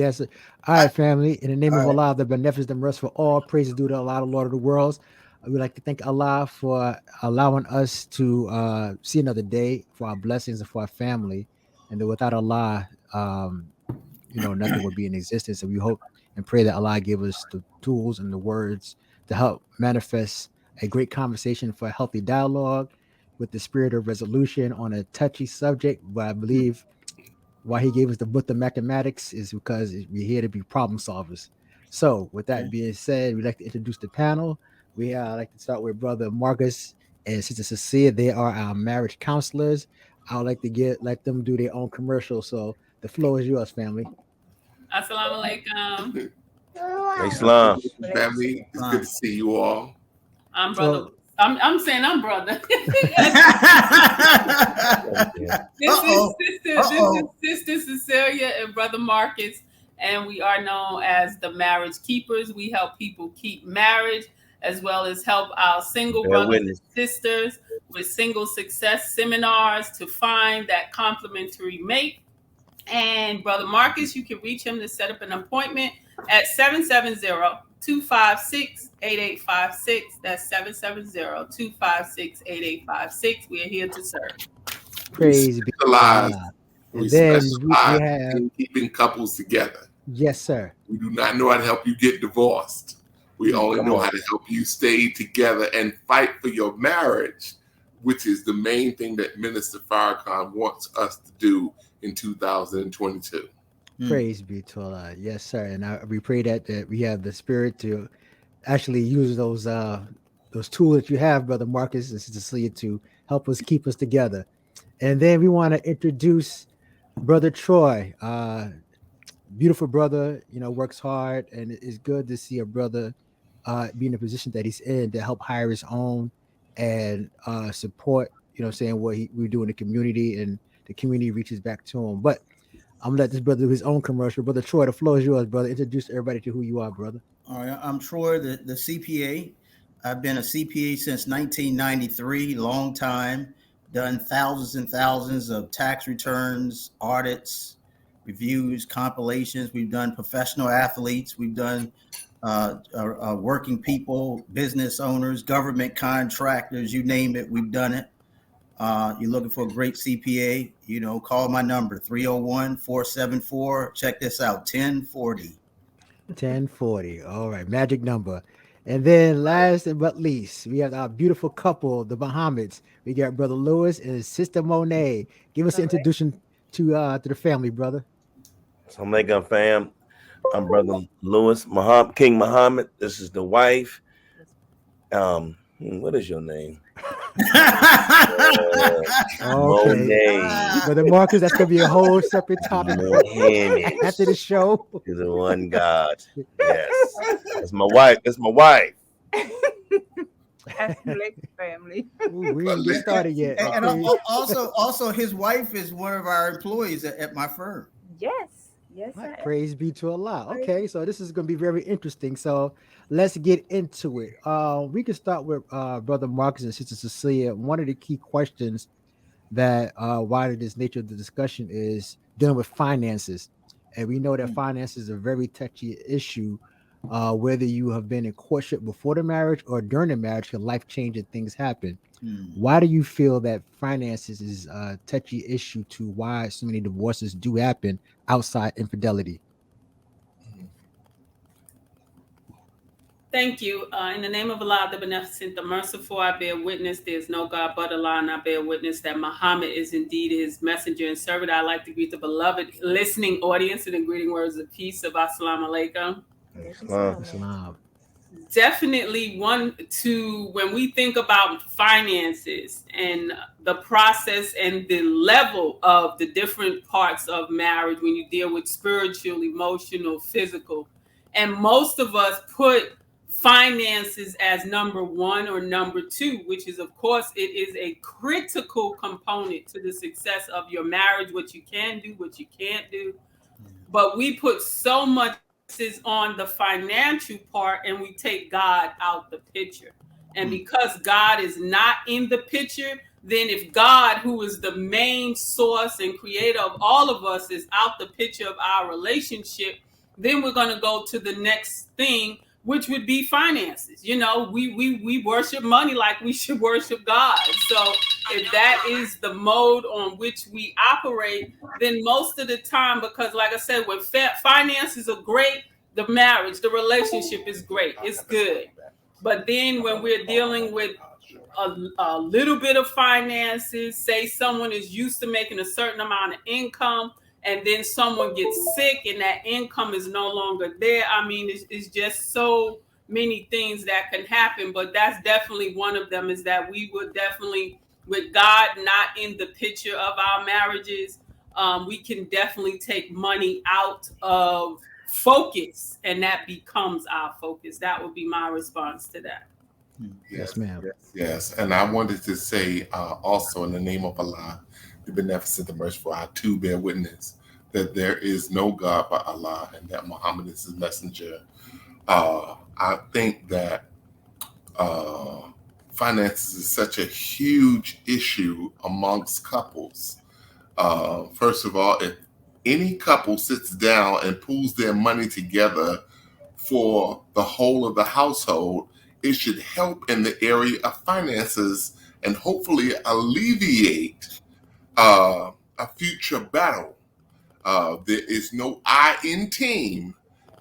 Yes. All right, family. In the name of Allah, the beneficent, the merciful, all praises due to Allah, the Lord of the worlds. We'd like to thank Allah for allowing us to see another day, for our blessings and for our family. And that without Allah, nothing would be in existence. And we hope and pray that Allah give us the tools and the words to help manifest a great conversation for a healthy dialogue with the spirit of resolution on a touchy subject. But I believe why he gave us the book of mathematics is because we're here to be problem solvers. So, with that being said, we'd like to introduce the panel. We like to start with Brother Marcus and Sister Cecilia. They are our marriage counselors. I would like to let them do their own commercial. So, the floor is yours, family. Assalamu alaikum. Islam. Family, it's good to see you all. I'm brother. Well, I'm saying I'm brother. This is Sister Cecilia and Brother Marcus, and we are known as the Marriage Keepers. We help people keep marriage as well as help our single brothers and sisters with single success seminars to find that complementary mate. And Brother Marcus, you can reach him to set up an appointment at 770-256-8856. That's 770-256-8856. We are here to serve. praise be to Allah. We Then specialize in keeping couples together. Yes, sir. We do not know how to help you get divorced. We only know how to help you stay together and fight for your marriage, which is the main thing that Minister Farrakhan wants us to do in 2022. Praise be to Allah. Yes, sir. And we pray that we have the spirit to actually use those tools that you have, Brother Marcus and Sister Celia, to help us keep us together. And then we want to introduce Brother Troy. Beautiful brother, works hard, and it's good to see a brother be in the position that he's in to help hire his own and support, saying what we do in the community, and the community reaches back to him. But I'm gonna let this brother do his own commercial. Brother Troy, the floor is yours, brother. Introduce everybody to who you are, brother. All right, I'm Troy, the CPA. I've been a CPA since 1993, long time. Done thousands and thousands of tax returns, audits, reviews, compilations. We've done professional athletes. We've done working people, business owners, government contractors, you name it, we've done it. You're looking for a great CPA, call my number, 301-474, check this out, 1040. 1040. All right, magic number. And then last but least, we have our beautiful couple, the Mohammeds. We got Brother Lewis and Sister Monet. Give us an introduction to the family, brother. Assalamu alaikum, fam. I'm Brother Lewis, King Muhammad. This is the wife. What is your name? Okay. Brother Marcus, that's gonna be a whole separate topic after the show. Is the one God. Yes. That's my wife. That's my wife. Family. Ooh, we didn't get started yet. And also his wife is one of our employees at my firm. Yes. Yes. Right, praise be to Allah. Okay, so this is going to be very interesting. So let's get into it. We can start with Brother Marcus and Sister Cecilia. One of the key questions that why this nature of the discussion is dealing with finances, and we know that finances is a very touchy issue. Whether you have been in courtship before the marriage or during the marriage, because life-changing things happen. Why do you feel that finances is a touchy issue to why so many divorces do happen outside infidelity? Thank you. In the name of Allah, the Beneficent, the Merciful, I bear witness there is no God but Allah, and I bear witness that Muhammad is indeed his messenger and servant. I'd like to greet the beloved listening audience in the greeting words of peace of Assalamu alaikum. Islam. Definitely when we think about finances and the process and the level of the different parts of marriage, when you deal with spiritual, emotional, physical, and most of us put finances as number one or number two, which is, of course, it is a critical component to the success of your marriage, what you can do, what you can't do. But we put so much on the financial part and we take God out the picture. And because God is not in the picture, then if God, who is the main source and creator of all of us, is out the picture of our relationship, then we're going to go to the next thing, which would be finances. You know, we worship money like we should worship God. So if that is the mode on which we operate, then most of the time, because like I said, when finances are great, the marriage, the relationship is great. It's good. But then when we're dealing with a little bit of finances, say someone is used to making a certain amount of income, and then someone gets sick and that income is no longer there. I mean, it's just so many things that can happen, but that's definitely one of them, is that we would definitely, with God not in the picture of our marriages, we can definitely take money out of focus, and that becomes our focus. That would be my response to that. Yes, ma'am. Yes. And I wanted to say also, in the name of Allah, the beneficent, the merciful, I too bear witness that there is no God but Allah and that Muhammad is his messenger. I think that finances is such a huge issue amongst couples. First of all, if any couple sits down and pools their money together for the whole of the household, it should help in the area of finances and hopefully alleviate a future battle. There is no I in team,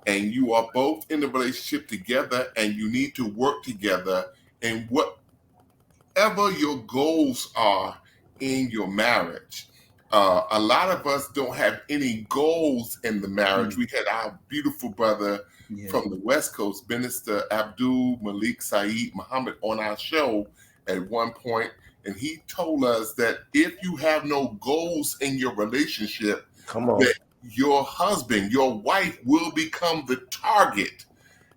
and you are both in the relationship together, and you need to work together in whatever your goals are in your marriage. A lot of us don't have any goals in the marriage. We had our beautiful brother from the West Coast, Minister Abdul Malik Saeed Muhammad, on our show at one point, and he told us that if you have no goals in your relationship, that your husband, your wife, will become the target.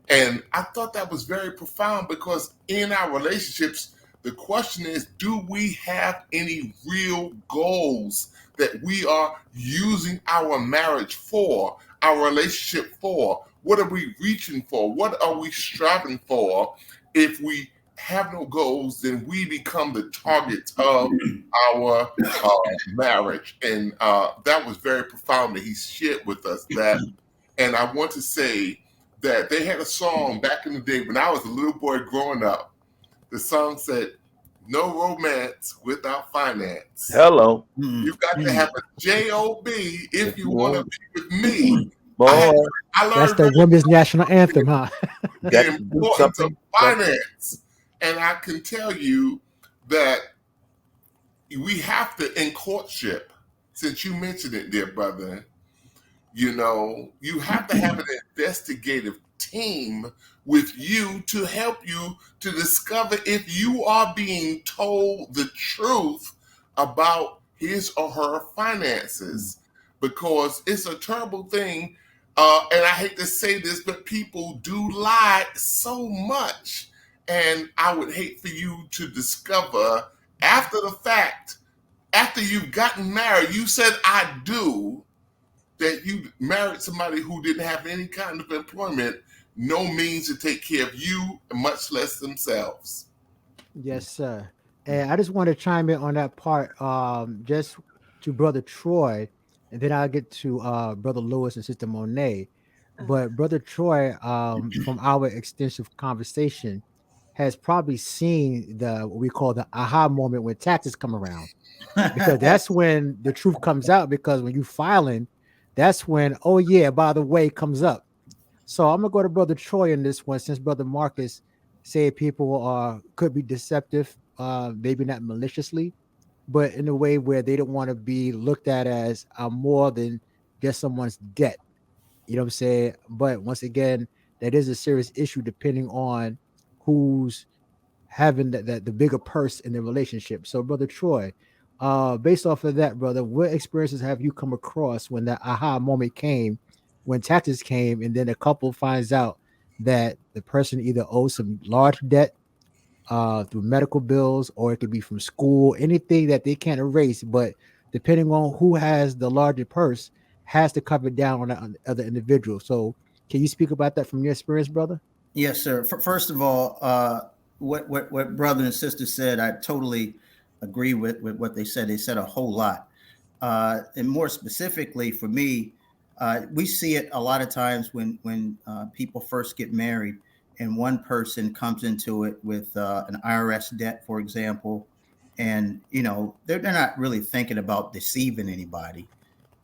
And I thought that was very profound, because in our relationships, the question is, do we have any real goals that we are using our marriage for, our relationship for? What are we reaching for? What are we striving for? If we have no goals, then we become the target of our marriage. And that was very profound that he shared with us that. And I want to say that they had a song back in the day when I was a little boy growing up. The song said, "No romance without finance." Hello. You've got to have a job if you want to be with me. Boy, I learned That's the women's national anthem, huh? the importance of finance. And I can tell you that we have to, in courtship, since you mentioned it, dear brother, you know, you have to have an investigative team with you to help you to discover if you are being told the truth about his or her finances, because it's a terrible thing. And I hate to say this, but people do lie so much. And I would hate for you to discover after the fact, after you've gotten married, you said, "I do," that you married somebody who didn't have any kind of employment, no means to take care of you, much less themselves. Yes, sir. And I just want to chime in on that part, just to Brother Troy, and then I'll get to Brother Lewis and Sister Monet. But Brother Troy, from our extensive conversation, has probably seen the what we call the aha moment when taxes come around, because that's when the truth comes out. Because when you filing, that's when, oh yeah, by the way, comes up. So I'm gonna go to Brother Troy in this one, since Brother Marcus said people could be deceptive, maybe not maliciously, but in a way where they don't want to be looked at as more than just someone's debt. You know what I'm saying? But once again, that is a serious issue depending on who's having the bigger purse in the relationship. So, Brother Troy, based off of that, brother, what experiences have you come across when that aha moment came, when taxes came, and then a couple finds out that the person either owes some large debt through medical bills, or it could be from school, anything that they can't erase, but depending on who has the larger purse, has to cover down on the other individual. So, can you speak about that from your experience, brother? Yes, sir. First of all, what brother and sister said, I totally agree with what they said. They said a whole lot. And more specifically for me, We see it a lot of times when people first get married, and one person comes into it with an IRS debt, for example, and they're not really thinking about deceiving anybody.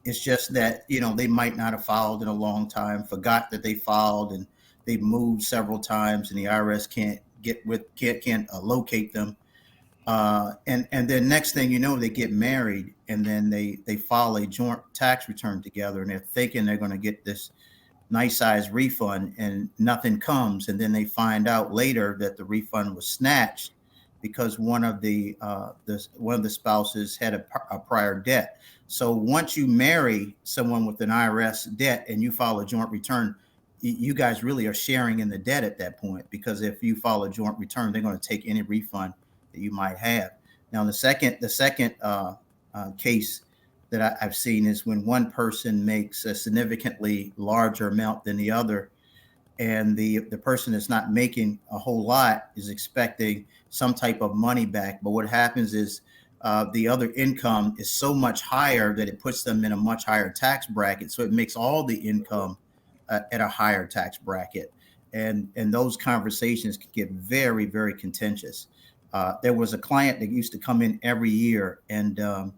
It's just that they might not have filed in a long time, forgot that they filed, and they've moved several times, and the IRS can't locate them. And then next thing you know, they get married, and then they file a joint tax return together, and they're thinking they're going to get this nice size refund, and nothing comes, and then they find out later that the refund was snatched because one of the spouses had a prior debt. So once you marry someone with an IRS debt and you file a joint return, you guys really are sharing in the debt at that point, because if you file a joint return, they're going to take any refund that you might have. Now, the second case that I've seen is when one person makes a significantly larger amount than the other, and the person that's not making a whole lot is expecting some type of money back. But what happens is the other income is so much higher that it puts them in a much higher tax bracket. So it makes all the income at a higher tax bracket. And those conversations can get very, very contentious. There was a client that used to come in every year, and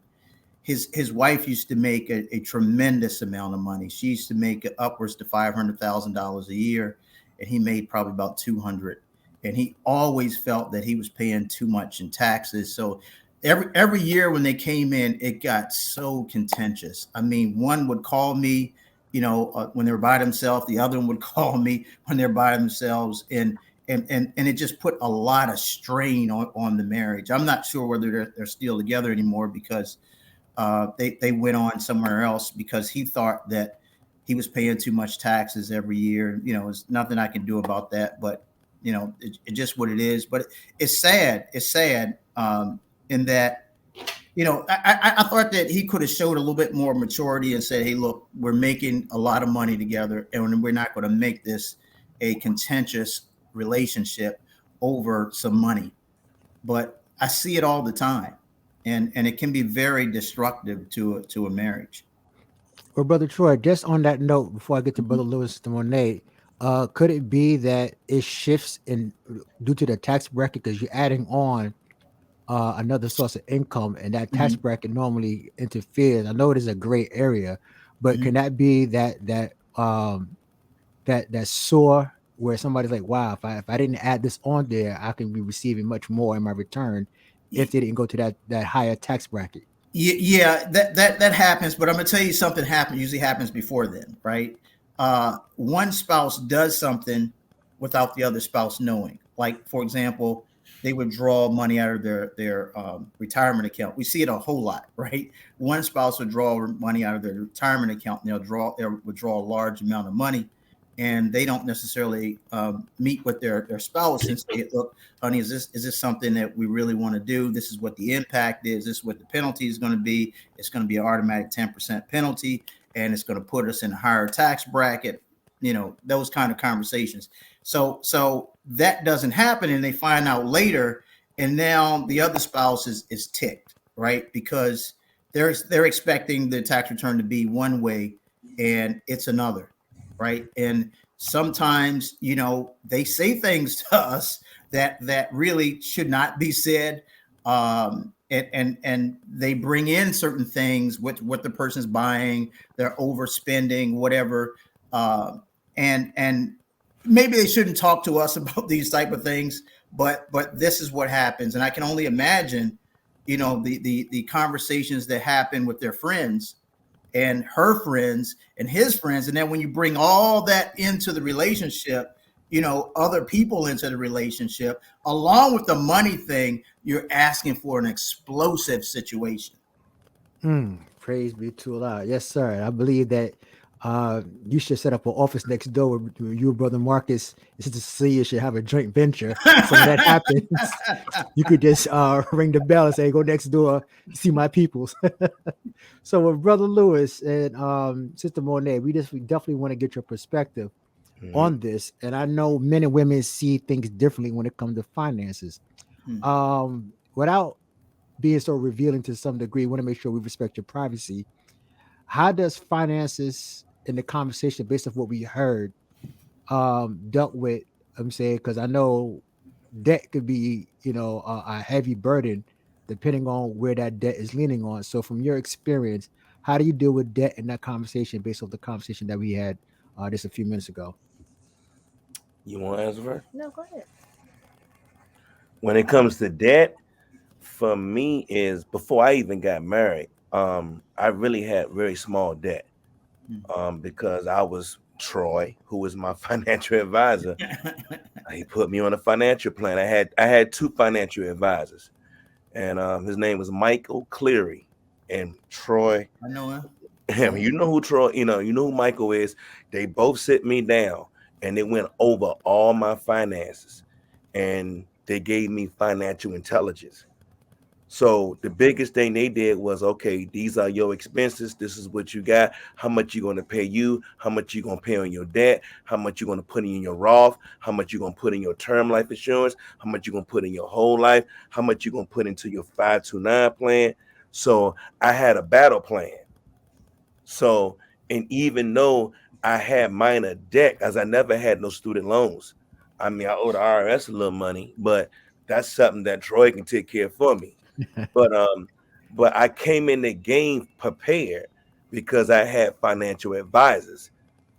his wife used to make a tremendous amount of money. She used to make upwards to $500,000 a year, and he made probably about 200. And he always felt that he was paying too much in taxes. So every year when they came in, it got so contentious. I mean, one would call me, when they were by themselves. The other one would call me when they're by themselves, and it just put a lot of strain on the marriage. I'm not sure whether they're still together anymore, because they went on somewhere else, because he thought that he was paying too much taxes every year. There's nothing I can do about that, but it's just what it is. But it's sad. It's sad in that, I thought that he could have showed a little bit more maturity and said, hey, look, we're making a lot of money together, and we're not going to make this a contentious relationship over some money. But I see it all the time, and it can be very destructive to a marriage. Well, Brother Troy, just on that note, before I get to Brother Lewis and Monet, could it be that it shifts in due to the tax bracket, because you're adding on another source of income, and that tax Mhm. bracket normally interferes? I know it is a gray area, but Mhm. can that be that sore where somebody's like, wow, if I didn't add this on there, I can be receiving much more in my return if they didn't go to that higher tax bracket? Yeah, that happens. But I'm gonna tell you something usually happens before then, right? One spouse does something without the other spouse knowing. Like, for example, they withdraw money out of their retirement account. We see it a whole lot, right? One spouse will draw money out of their retirement account, and they'll withdraw a large amount of money, and they don't necessarily meet with their spouse and say, look, honey, is this something that we really want to do? This is what the impact is. This is what the penalty is going to be. It's going to be an automatic 10% penalty, and it's going to put us in a higher tax bracket. Those kind of conversations. So that doesn't happen, and they find out later, and now the other spouse is ticked, right? Because they're expecting the tax return to be one way, and it's another, right? And sometimes, they say things to us that really should not be said. And they bring in certain things with what the person's buying, they're overspending, whatever. And maybe they shouldn't talk to us about these type of things, but this is what happens. And I can only imagine, the conversations that happen with their friends and her friends and his friends. And then when you bring all that into the relationship, other people into the relationship, along with the money thing, you're asking for an explosive situation. Praise be to Allah. Yes, sir. I believe that you should set up an office next door with you, Brother Marcus, and Sister Cecilia should have a joint venture. So when that happens, you could just ring the bell and say, go next door to see my peoples. So with Brother Lewis and Sister Monet, we definitely want to get your perspective on this. And I know men and women see things differently when it comes to finances. Without being so revealing to some degree, we want to make sure we respect your privacy. How does finances in the conversation based off what we heard dealt with, I'm saying, because I know debt could be, a heavy burden depending on where that debt is leaning on. So from your experience, how do you deal with debt in that conversation based off the conversation that we had just a few minutes ago? You want to answer first? No, go ahead. When it comes to debt, for me is before I even got married, I really had very small debt. Because I was Troy, who was my financial advisor. He put me on a financial plan. I had two financial advisors, and his name was Michael Cleary and Troy. I know him. You know who Troy, you know who Michael is. They both sit me down and they went over all my finances and they gave me financial intelligence. So the biggest thing they did was, okay, these are your expenses. This is what you got. How much you going to pay you? How much you going to pay on your debt? How much you going to put in your Roth? How much you going to put in your term life insurance? How much you going to put in your whole life? How much you going to put into your 529 plan? So I had a battle plan. So, and even though I had minor debt, as I never had no student loans. I mean, I owe the IRS a little money, but that's something that Troy can take care of for me. But I came in the game prepared because I had financial advisors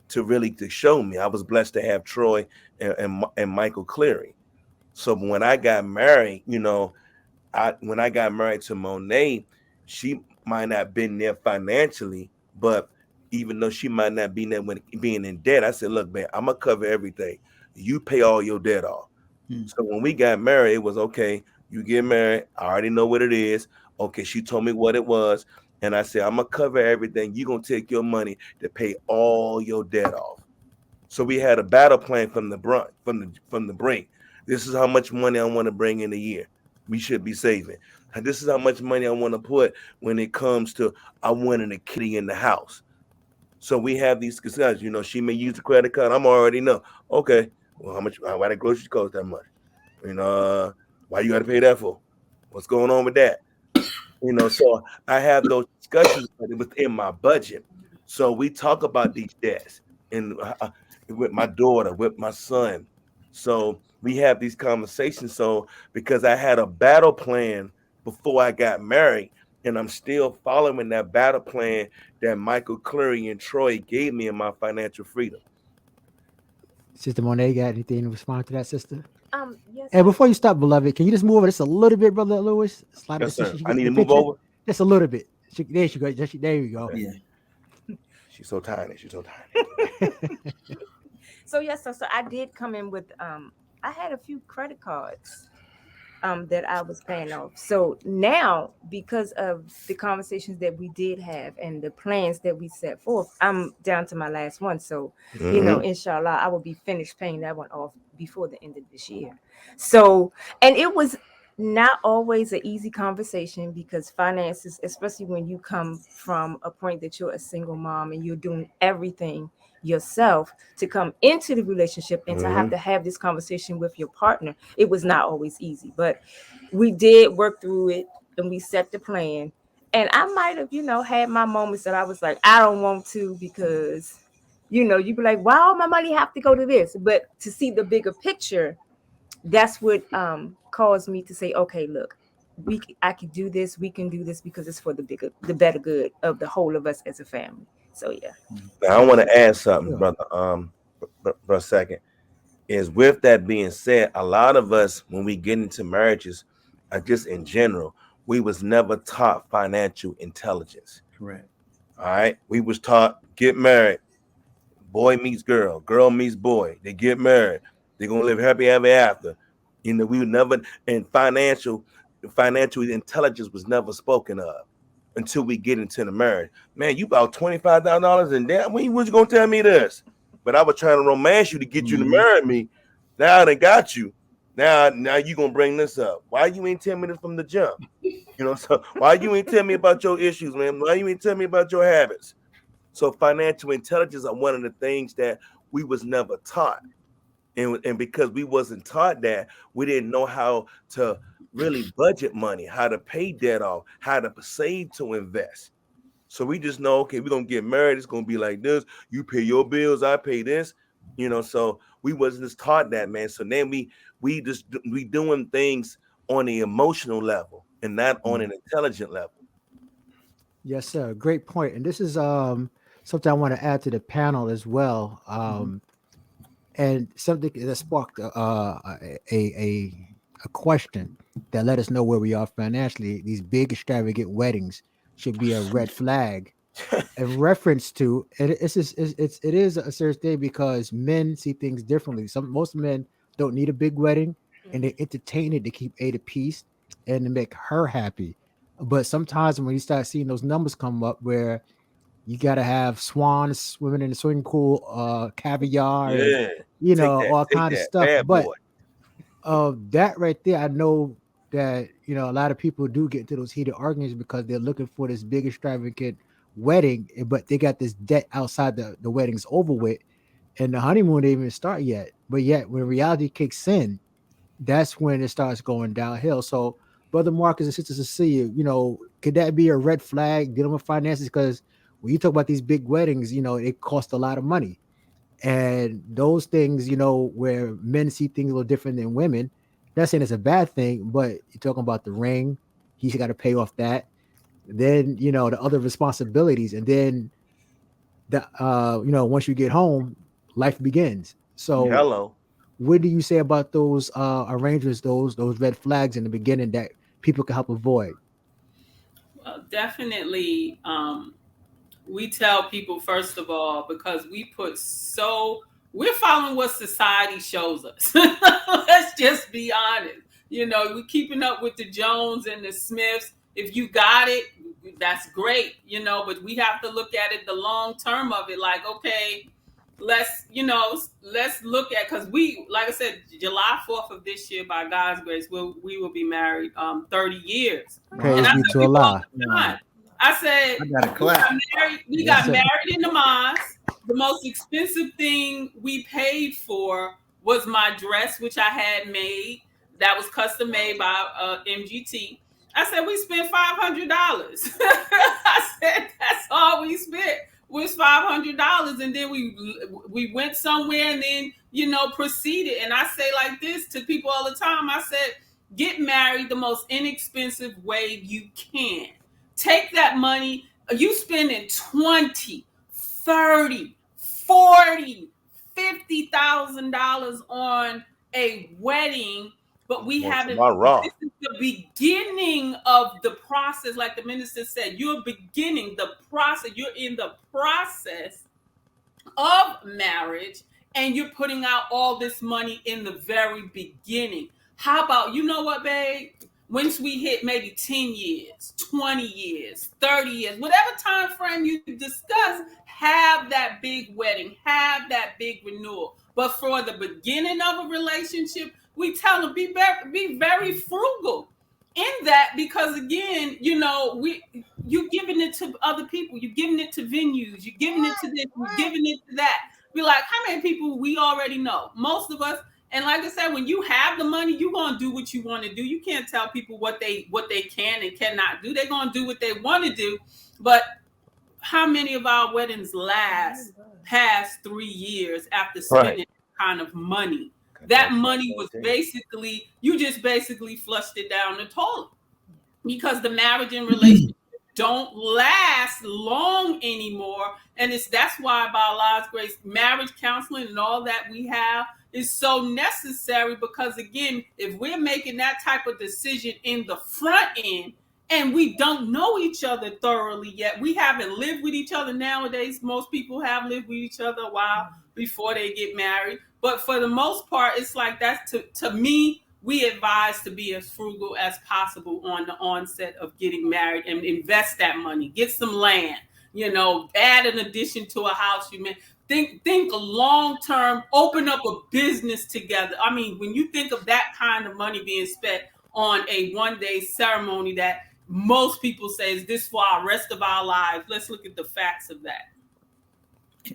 to show me. I was blessed to have Troy and Michael Cleary. So when I got married, when I got married to Monet, she might not been there financially, but even though she might not be there when being in debt, I said, look, man, I'm gonna cover everything. You pay all your debt off. So when we got married, it was okay. You get married. I already know what it is. Okay, she told me what it was, and I said, I'm gonna cover everything. You gonna take your money to pay all your debt off. So we had a battle plan from the brunt, from the brink. This is how much money I want to bring in a year. We should be saving. And this is how much money I want to put when it comes to I wanting a kitty in the house. So we have these discussions. She may use the credit card. I'm already know. Okay, well, how much? Why the groceries cost that much? Why you got to pay that for? What's going on with that? So I have those discussions, but it was in my budget. So we talk about these debts and with my daughter, with my son. So we have these conversations. So because I had a battle plan before I got married, and I'm still following that battle plan that Michael Cleary and Troy gave me in my financial freedom. Sister Monet, got anything to respond to that, sister? Yes, And sir. before you stop, beloved, can you just move over just a little bit, brother Lewis? Slide it Yes, so sir. she can I get need your to move picture. over. Just a little bit. There she goes. There you go. Okay. Yeah. She's so tiny. She's so tiny. So yes, so I did come in with I had a few credit cards that I was paying off. So now, because of the conversations that we did have and the plans that we set forth, I'm down to my last one. So, Mhm. inshallah, I will be finished paying that one off before the end of this year. So, and it was not always an easy conversation because finances, especially when you come from a point that you're a single mom and you're doing everything yourself, to come into the relationship and to have Mhm. to have this conversation with your partner, it was not always easy, but we did work through it and we set the plan. And I might have, had my moments that I was like, I don't want to because, you'd be like, why all my money have to go to this? But to see the bigger picture, that's what caused me to say, okay, look, I can do this, we can do this because it's for the better good of the whole of us as a family. So yeah. Now I want to add something, Sure. brother. For a second, is with that being said, a lot of us when we get into marriages, just in general, we was never taught financial intelligence. Correct. All right, we was taught get married, boy meets girl, girl meets boy, they get married, they're gonna live happy ever after. We would never, and financial intelligence was never spoken of until we get into the marriage. Man, you about $25,000 in debt. When was you gonna tell me this? But I was trying to romance you to get you to Mhm. marry me. Now they got you. Now you gonna bring this up. Why you ain't tell me this from the jump? So why you ain't tell me about your issues, man? Why you ain't tell me about your habits? So financial intelligence are one of the things that we was never taught. And because we wasn't taught that, we didn't know how to really budget money, how to pay debt off, how to save to invest. So we just know, okay, we're gonna get married. It's gonna be like this. You pay your bills, I pay this. So we wasn't just taught that, man. So then we doing things on the emotional level and not on an intelligent level. Yes, sir. Great point. And this is something I want to add to the panel as well. And something that sparked a question that let us know where we are financially. These big extravagant weddings should be a red flag in reference to, and it is a serious thing because men see things differently. Most men don't need a big wedding, and they entertain it to keep A the peace and to make her happy. But sometimes when you start seeing those numbers come up, where you got to have swans swimming in the swimming pool, caviar, and Yeah, take all kind of that, stuff. bad But boy. that right there, I know that a lot of people do get into those heated arguments because they're looking for this big extravagant wedding, but they got this debt outside the wedding's over with, and the honeymoon didn't even start yet. But yet, when reality kicks in, that's when it starts going downhill. So, brother Marcus and sister Cecilia, could that be a red flag dealing with finances? Because when you talk about these big weddings, it costs a lot of money. And those things, where men see things a little different than women, not saying it's a bad thing, but you're talking about the ring, he's got to pay off that. Then, the other responsibilities. And then once you get home, life begins. So Hello. what do you say about those arrangements, those red flags in the beginning that people can help avoid? Well, definitely. We tell people, first of all, because we're following what society shows us. Let's just be honest. We're keeping up with the Jones and the Smiths. If you got it, that's great, but we have to look at it, the long term of it. Like, okay, let's look at, because like I said, July 4th of this year, by God's grace, we will be married 30 years. Praise And I be tell to people all Allah. the time, I said, I gotta clap. we Yes, got sir. married in the mosque. The most expensive thing we paid for was my dress, which I had made. That was custom made by MGT. I said, we spent $500. I said, that's all we spent was $500. And then we went somewhere and then, proceeded. And I say like this to people all the time. I said, get married the most inexpensive way you can. Take that money. You spending 20, 30, 40, $50,000 on a wedding, but we haven't. This is the beginning of the process. Like the minister said, you're beginning the process. You're in the process of marriage, and you're putting out all this money in the very beginning. How about, you know what, babe? Once we hit maybe 10 years, 20 years, 30 years, whatever time frame you discuss, have that big wedding, have that big renewal. But for the beginning of a relationship, we tell them be very frugal in that, because again, you're giving it to other people, you're giving it to venues, you're giving it to this, you're giving it to that. Be like, how many people we already know? Most of us. And like I said, when you have the money, you're gonna do what you want to do. You can't tell people what they can and cannot do. They're gonna do what they want to do. But how many of our weddings last past 3 years after spending that kind of money? That money was basically, you just basically flushed it down the toilet, because the marriage and relationship don't last long anymore. And that's why, by Allah's grace, marriage counseling and all that we have is so necessary, because again, if we're making that type of decision in the front end and we don't know each other thoroughly yet, we haven't lived with each other. Nowadays, most people have lived with each other a while before they get married. But for the most part, it's like that's to me, we advise to be as frugal as possible on the onset of getting married and invest that money, get some land, add an addition to a house. Think long term, open up a business together. I mean, when you think of that kind of money being spent on a one-day ceremony that most people say is this for our rest of our lives, let's look at the facts of that.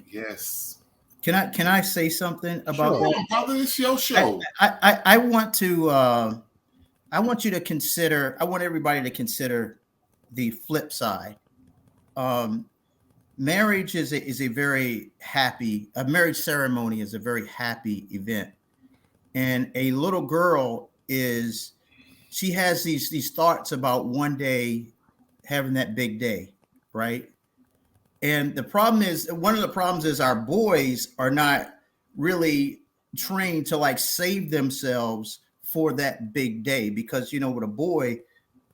Yes. Can I say something about that? Brother, it's your show. I want you to consider. I want everybody to consider the flip side um, marriage is a very happy, a marriage ceremony is a very happy event. And a little girl is, she has these thoughts about one day having that big day, right? And the problem is, one of the problems is our boys are not really trained to like save themselves for that big day, because with a boy,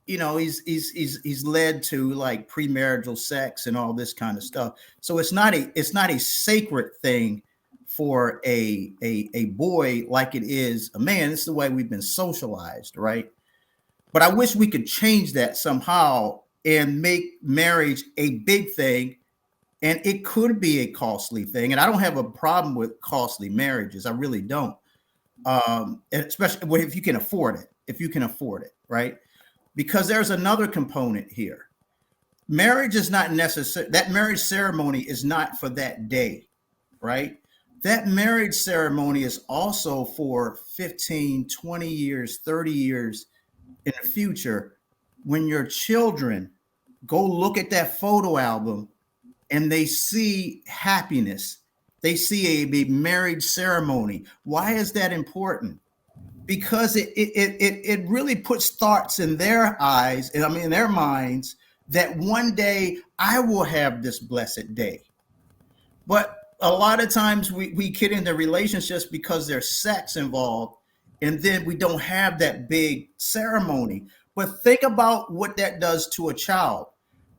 he's led to like premarital sex and all this kind of stuff. So it's not a sacred thing for a boy like it is a man. It's the way we've been socialized, right? But I wish we could change that somehow and make marriage a big thing. And it could be a costly thing. And I don't have a problem with costly marriages. I really don't. Especially if you can afford it. If you can afford it, right? Because there's another component here. Marriage is not necessary. That marriage ceremony is not for that day, right? That marriage ceremony is also for 15, 20 years, 30 years in the future, when your children go look at that photo album and they see happiness. They see a marriage ceremony. Why is that important? Because it really puts thoughts in their eyes, and I mean in their minds, that one day I will have this blessed day. But a lot of times we get into relationships because there's sex involved, and then we don't have that big ceremony. But think about what that does to a child.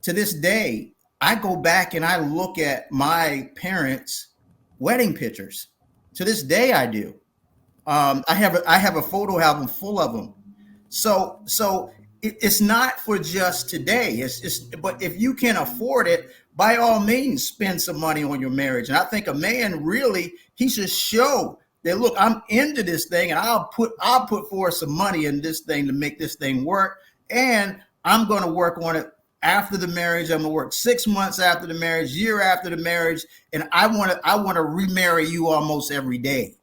To this day, I go back and I look at my parents' wedding pictures. To this day, I do. I have a photo album full of them. So it's not for just today. But if you can afford it, by all means, spend some money on your marriage. And I think a man really, he should show that, look, I'm into this thing, and I'll put forth some money in this thing to make this thing work. And I'm going to work on it after the marriage. I'm going to work 6 months after the marriage, year after the marriage, and I want to remarry you almost every day.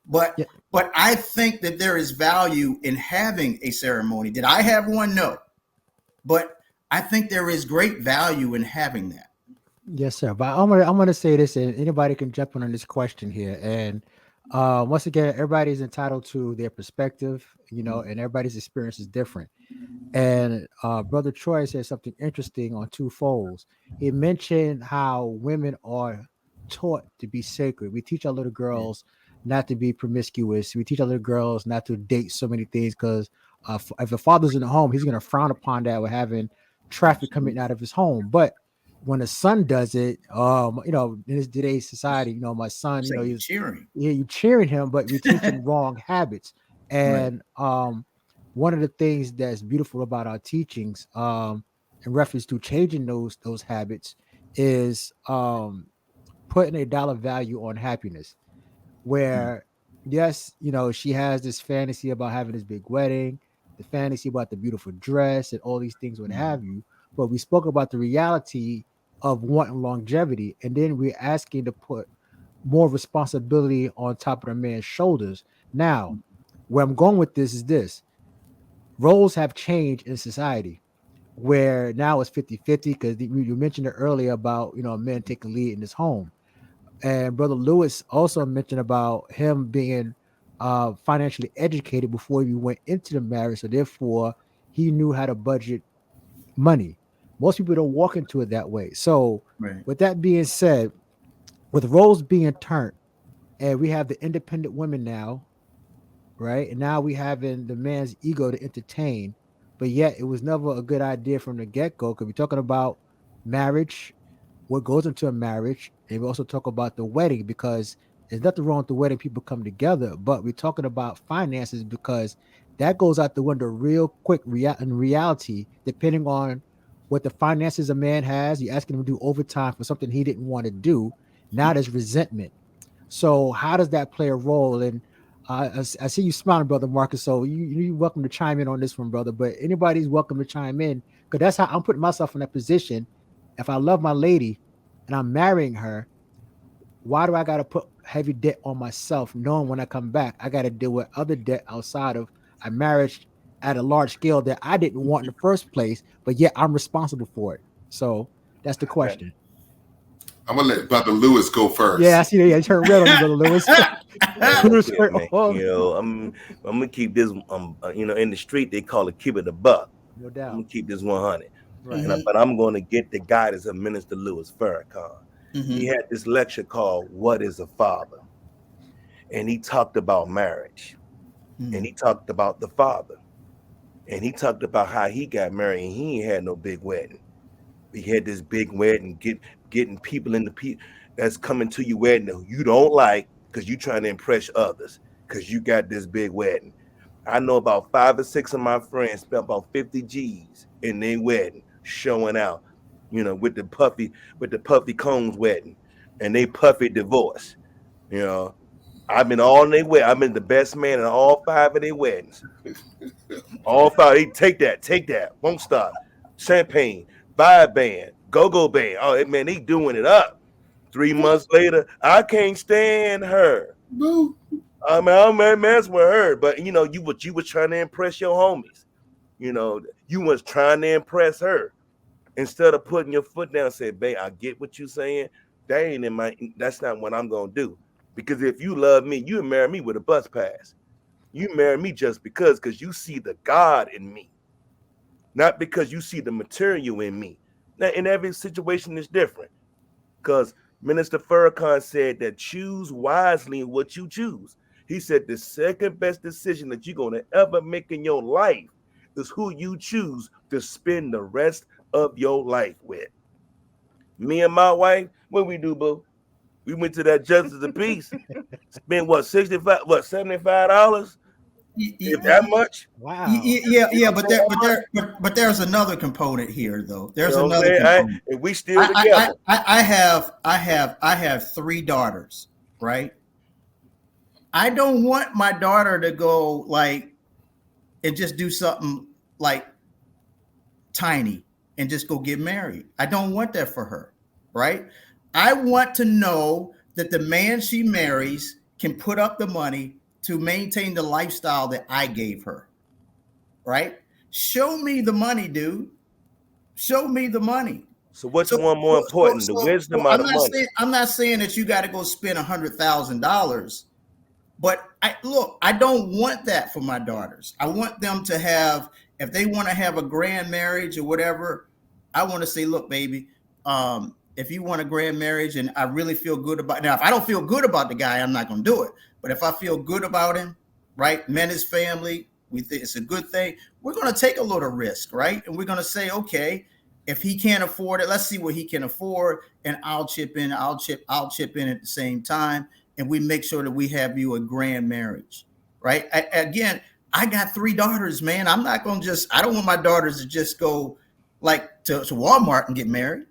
But I think that there is value in having a ceremony. Did I have one? No. But I think there is great value in having that. Yes, sir. But I'm gonna say this, and anybody can jump in on this question here. And once again, everybody's entitled to their perspective, and everybody's experience is different. And Brother Troy said something interesting on two folds. He mentioned how women are taught to be sacred. We teach our little girls not to be promiscuous. We teach our little girls not to date so many things, because if the father's in the home, he's going to frown upon that with having traffic coming out of his home. But when the son does it, in this today's society, my son, you're cheering. Yeah, you cheering him, but we teach him wrong habits. And one of the things that's beautiful about our teachings, in reference to changing those habits, is putting a dollar value on happiness. Where, yes, she has this fantasy about having this big wedding, the fantasy about the beautiful dress and all these things, what have you. But we spoke about the reality of wanting longevity, and then we're asking to put more responsibility on top of the man's shoulders. Now, where I'm going with this is this: roles have changed in society, where now it's 50-50, because you mentioned it earlier about men taking lead in his home. And Brother Lewis also mentioned about him being financially educated before he went into the marriage, so therefore he knew how to budget money. Most people don't walk into it that way. So with that being said, with roles being turned, and we have the independent women now, right? And now we having the man's ego to entertain, but yet it was never a good idea from the get-go, because we're talking about marriage, what goes into a marriage, and we also talk about the wedding, because there's nothing wrong with the wedding, people come together, but we're talking about finances, because that goes out the window real quick. In reality, depending on what the finances a man has, you're asking him to do overtime for something he didn't want to do. Now there's resentment. So how does that play a role? And I see you smiling, Brother Marcus. So you're welcome to chime in on this one, brother. But anybody's welcome to chime in, because that's how I'm putting myself in that position. If I love my lady and I'm marrying her, why do I got to put heavy debt on myself, knowing when I come back, I got to deal with other debt outside of a marriage at a large scale that I didn't want in the first place, but yet I'm responsible for it. So That's the question. I'm gonna let Brother Lewis go first. Yeah, I see that. Yeah, you turned red on me, Brother Lewis. Look Lewis at went me. off. I'm gonna keep this. In the street they call it keep it a buck. No I'm doubt. gonna keep this 100. Right. But I'm going to get the guidance of Minister Louis Farrakhan. He had this lecture called "What Is a Father," and he talked about marriage, and he talked about the father, and he talked about how he got married and he ain't had no big wedding. He had this big wedding, getting people in the that's coming to your wedding that you don't like because you trying to impress others because you got this big wedding. I know about 5 or 6 of my friends spent about 50 G's in their wedding, showing out, with the puffy combs wedding, and they puffy divorce. You know, I've been all in their wedding. I've been the best man in all 5 of their weddings. All 5. They take that, won't stop. Champagne, vibe band, go-go band. Oh man, they doing it up. 3 months later, I can't stand her. Boo. I mean, I'm mess with her, but you was trying to impress your homies. You was trying to impress her instead of putting your foot down and say, babe, I get what you saying. That's not what I'm gonna do. Because if you love me, you marry me with a bus pass. You marry me just because you see the God in me, not because you see the material in me. Now, in every situation is different. Because Minister Farrakhan said that choose wisely in what you choose. He said the second best decision that you're going to ever make in your life is who you choose to spend the rest of your life with. Me and my wife, what we do, boo? We went to that Justice of Peace, spent $75, if that much. Wow. Yeah, but there's another component here, though. There's another component. And we still together. I have 3 daughters, right? I don't want my daughter to go and just do something like tiny and just go get married. I don't want that for her, right? I want to know that the man she marries can put up the money to maintain the lifestyle that I gave her, right? Show me the money, dude. Show me the money. So what's more important, the wisdom or the money? I'm not saying that you got to go spend $100,000, but I don't want that for my daughters. I want them to have, if they want to have a grand marriage or whatever, I want to say, look, baby, if you want a grand marriage and I really feel good about, now, if I don't feel good about the guy, I'm not going to do it. But if I feel good about him, right, men, his family, we think it's a good thing, we're going to take a little risk, right? And we're going to say, okay, if he can't afford it, let's see what he can afford, and I'll chip in. I'll chip in at the same time, and we make sure that we have you a grand marriage, right? I got 3 daughters, man. I'm not going to I don't want my daughters to just go to Walmart and get married.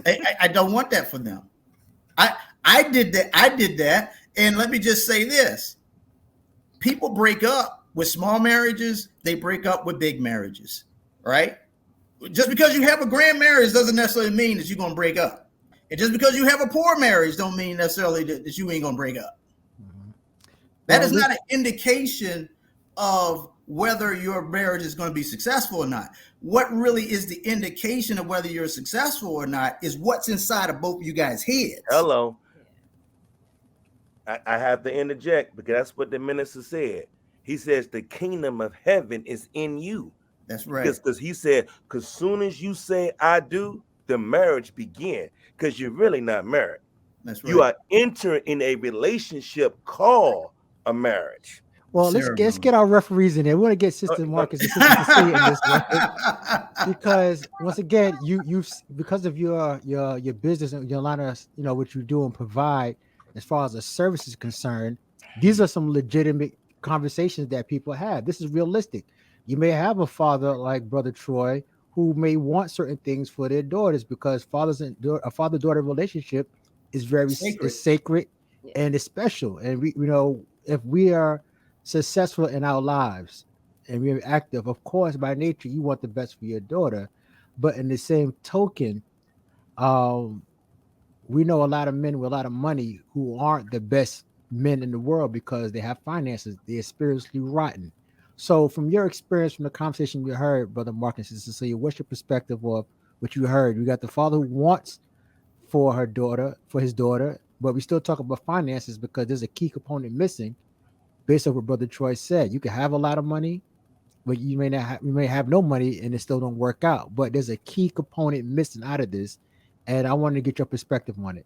I don't want that for them. I did that. And let me just say this. People break up with small marriages. They break up with big marriages, right? Just because you have a grand marriage doesn't necessarily mean that you're going to break up. And just because you have a poor marriage don't mean necessarily that you ain't going to break up. Mm-hmm. That is not an indication of whether your marriage is going to be successful or not. What really is the indication of whether you're successful or not is what's inside of both of you guys' heads. Hello. I have to interject because that's what the minister said. He says the kingdom of heaven is in you. That's right. Because he said, because soon as you say I do, the marriage begin. Because you're really not married. That's right. You are entering in a relationship called a marriage. Well, let's get our referees in there. We want to get Sister Marcus and Sister Cecilia in this way, because once again, you because of your business and your line of what you do and provide as far as the service is concerned, these are some legitimate conversations that people have. This is realistic. You may have a father like Brother Troy who may want certain things for their daughters because a father-daughter relationship is very sacred and it's special. And we if we are successful in our lives and we're active, of course, by nature, you want the best for your daughter. But in the same token, we know a lot of men with a lot of money who aren't the best men in the world because they have finances. They're spiritually rotten. So from your experience, from the conversation you heard, Brother Marcus and Cecilia, what's your perspective of what you heard. We got the father who wants for his daughter, but we still talk about finances because there's a key component missing based on what Brother Troy said. You can have a lot of money, but you may have no money and it still don't work out. But there's a key component missing out of this, and I wanted to get your perspective on it.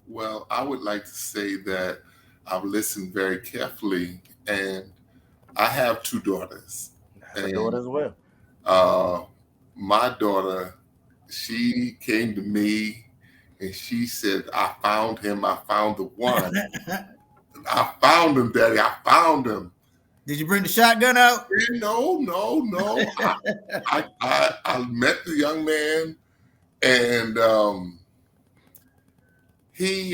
Well, I would like to say that I've listened very carefully, and I have two daughters. I have a daughter as well. My daughter, she came to me and she said, I found him. I found the one. I found him, Daddy. I found him. Did you bring the shotgun out? No. I met the young man, and he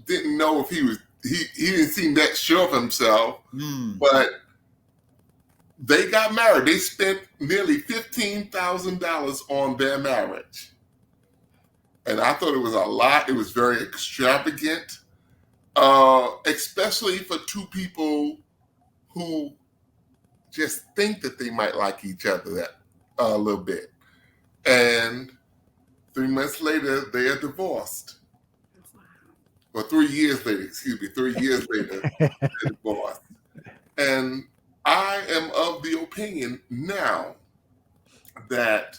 didn't know if he didn't seem that sure of himself, but they got married. They spent nearly $15,000 on their marriage. And I thought it was a lot. It was very extravagant, especially for two people who just think that they might like each other a little bit. And 3 months later, they are divorced. Or 3 years later, 3 years later, they're divorced. And I am of the opinion now that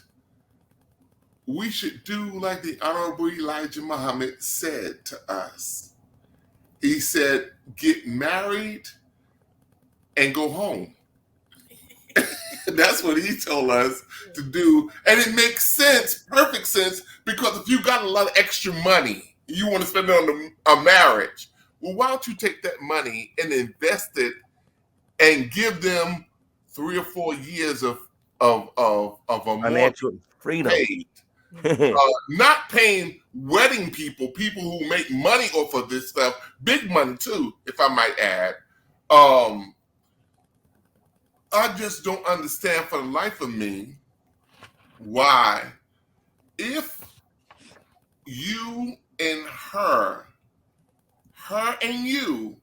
we should do like the Honorable Elijah Muhammad said to us. He said, get married and go home. That's what he told us to do. And it makes sense, perfect sense, because if you got a lot of extra money, you want to spend it on a marriage, well, why don't you take that money and invest it and give them 3 or 4 years of a Financial freedom. Paid. Not paying wedding people who make money off of this stuff, big money too, if I might add. I just don't understand for the life of me why, if you and her and you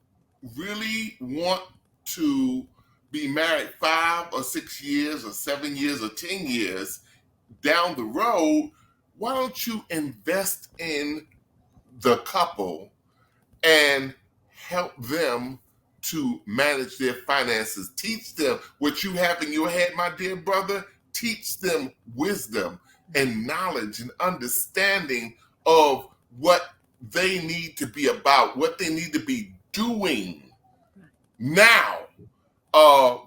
really want to be married 5 or 6 years or 7 years or 10 years down the road, why don't you invest in the couple and help them to manage their finances? Teach them what you have in your head, my dear brother. Teach them wisdom and knowledge and understanding of what they need to be about, what they need to be doing now,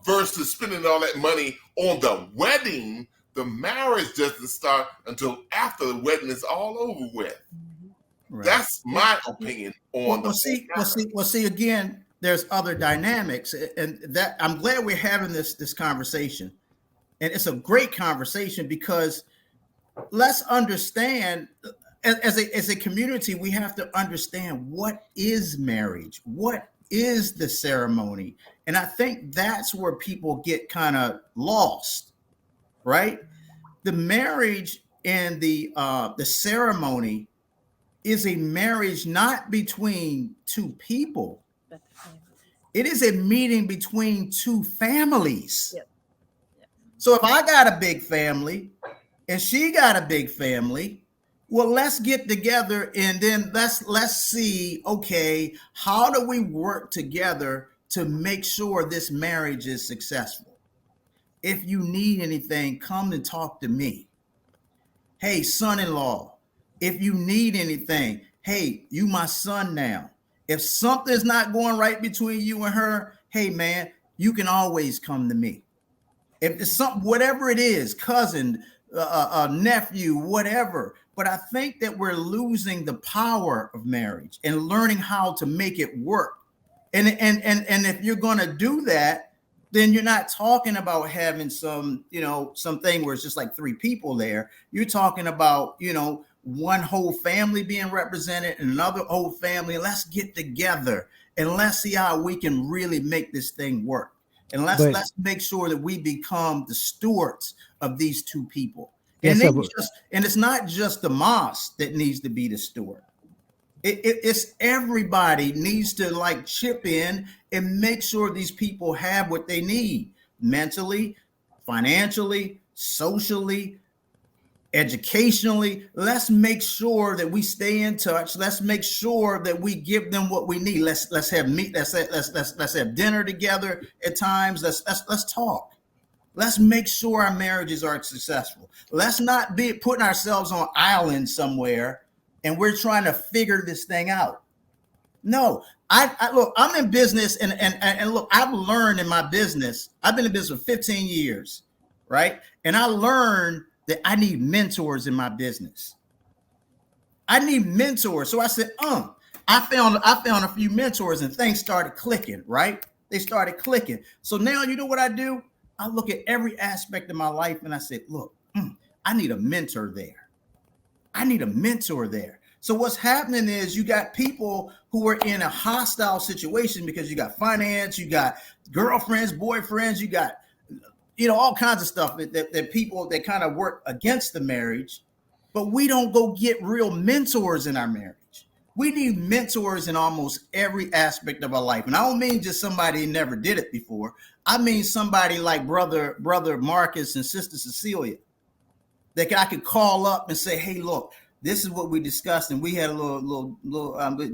versus spending all that money on the wedding. The marriage doesn't start until after the wedding is all over with. Right. That's my opinion on see again, there's other dynamics, and that I'm glad we're having this conversation. And it's a great conversation because let's understand, as a community, we have to understand what is marriage, what is the ceremony. And I think that's where people get kind of lost, right? The marriage and the ceremony is a marriage not between two people. It is a meeting between two families. Yep. So if I got a big family and she got a big family, well, let's get together and then let's see, okay, how do we work together to make sure this marriage is successful? If you need anything, come and talk to me. Hey, son-in-law, if you need anything, hey, you my son now. If something's not going right between you and her, hey, man, you can always come to me. If it's something, whatever it is, cousin, nephew, whatever. But I think that we're losing the power of marriage and learning how to make it work. And if you're going to do that, then you're not talking about having something where it's just like 3 people there. You're talking about, one whole family being represented and another whole family. Let's get together and let's see how we can really make this thing work. And let's make sure that we become the stewards of these 2 people. And, and it's not just the mosque that needs to be the steward. It's everybody needs to chip in and make sure these people have what they need mentally, financially, socially, educationally. Let's make sure that we stay in touch. Let's make sure that we give them what we need. Let's have meat. Let's have dinner together at times. Let's talk. Let's make sure our marriages are successful. Let's not be putting ourselves on island somewhere and we're trying to figure this thing out. No, I look, I'm in business and look, I've learned in my business, I've been in business for 15 years, right? And I learned that I need mentors in my business. I need mentors. So I said, I found a few mentors and things started clicking, right? They started clicking. So now you know what I do? I look at every aspect of my life and I said, look, I need a mentor there. I need a mentor there. So what's happening is you got people who are in a hostile situation because you got finance, you got girlfriends, boyfriends, you got, all kinds of stuff that people that kind of work against the marriage, but we don't go get real mentors in our marriage. We need mentors in almost every aspect of our life. And I don't mean just somebody who never did it before. I mean somebody like brother Marcus and sister Cecilia that I could call up and say, hey, look, this is what we discussed, and we had a little.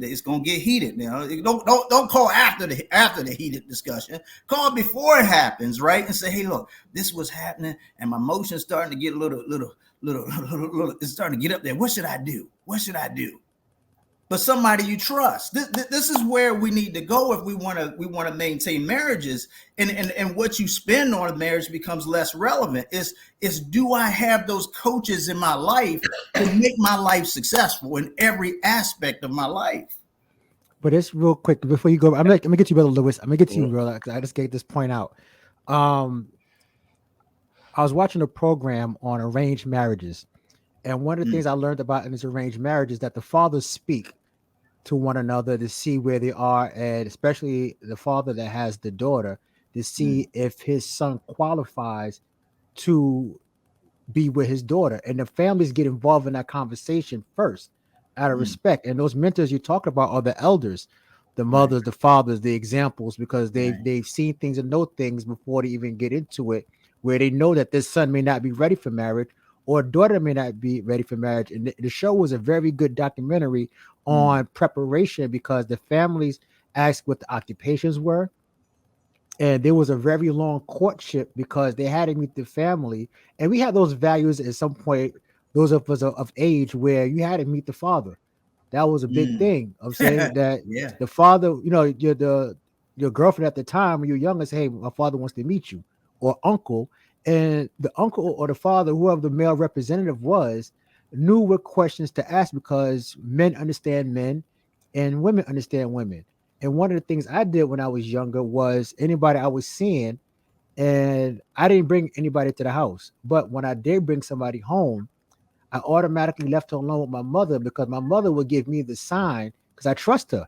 It's gonna get heated now. Don't call after the heated discussion. Call before it happens, right? And say, hey, look, this was happening, and my emotions starting to get a little. It's starting to get up there. What should I do? What should I do? But somebody you trust. This is where we need to go if we want to maintain marriages. And what you spend on a marriage becomes less relevant. Is do I have those coaches in my life to make my life successful in every aspect of my life? But it's real quick before you go. I'm gonna get you, Brother Lewis. I'm gonna get to you, brother. I just get this point out. I was watching a program on arranged marriages. And one of the things I learned about in this arranged marriage is that the fathers speak to one another to see where they are, and especially the father that has the daughter to see if his son qualifies to be with his daughter. And the families get involved in that conversation first out of respect. And those mentors you talk about are the elders, the mothers, the fathers, the examples, because they've seen things and know things before they even get into it, where they know that this son may not be ready for marriage or daughter may not be ready for marriage. And the show was a very good documentary on preparation because the families asked what the occupations were. And there was a very long courtship because they had to meet the family. And we had those values at some point, those of us of age, where you had to meet the father. That was a big thing of saying that the father, your girlfriend at the time when you're younger say, hey, my father wants to meet you, or uncle. And the uncle or the father, whoever the male representative was, knew what questions to ask because men understand men and women understand women. And one of the things I did when I was younger was anybody I was seeing, and I didn't bring anybody to the house. But when I did bring somebody home, I automatically left her alone with my mother because my mother would give me the sign because I trust her.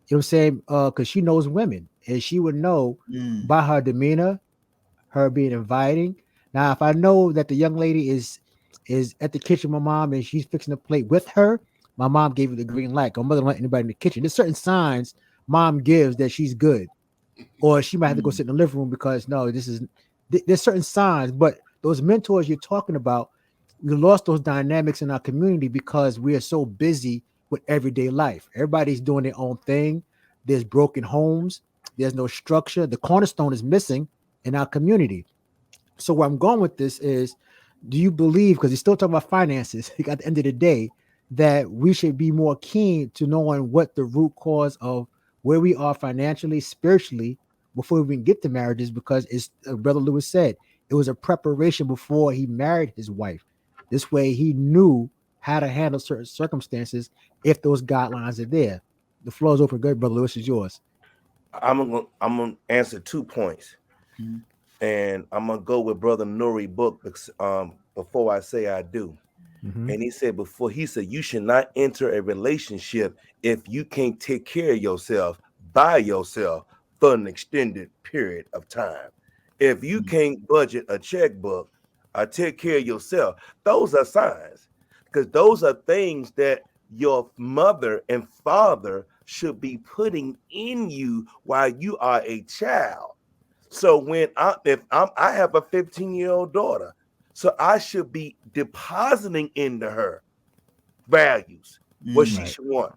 You know what I'm saying? Because she knows women and she would know by her demeanor, her being inviting. Now, if I know that the young lady is at the kitchen with my mom and she's fixing a plate with her, my mom gave her the green light. My mother don't let anybody in the kitchen. There's certain signs mom gives that she's good, or she might have to go sit in the living room because no, there's certain signs. But those mentors you're talking about, we lost those dynamics in our community because we are so busy with everyday life. Everybody's doing their own thing. There's broken homes. There's no structure. The cornerstone is missing in our community. So where I'm going with this is, do you believe, because he's still talking about finances, at the end of the day, that we should be more keen to knowing what the root cause of where we are financially, spiritually, before we can get to marriages, because it's Brother Lewis said, it was a preparation before he married his wife. This way he knew how to handle certain circumstances if those guidelines are there. The floor is open. Good, Brother Lewis, is yours. I'm gonna answer 2 points. And I'm gonna go with Brother Nuri book before I say I do. And he said you should not enter a relationship if you can't take care of yourself by yourself for an extended period of time. If you can't budget a checkbook or take care of yourself, those are signs, because those are things that your mother and father should be putting in you while you are a child. So when I have a 15-year-old daughter, So I should be depositing into her values, what she Mm, Right. should want.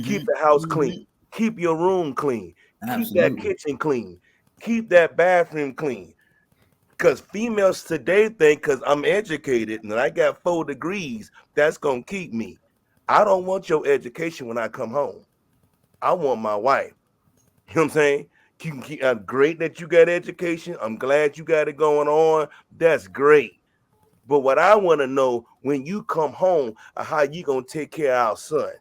Keep mhm, the house clean. mhm. Keep your room clean. Keep that Absolutely. kitchen clean. Keep that bathroom clean. Because females today think because I'm educated and I got 4 degrees, that's going to keep me. I don't want your education when I come home. I want my wife. You know what I'm saying? You can keep, I'm great that you got education. I'm glad you got it going on. That's great. But what I want to know when you come home, how you gonna take care of our son?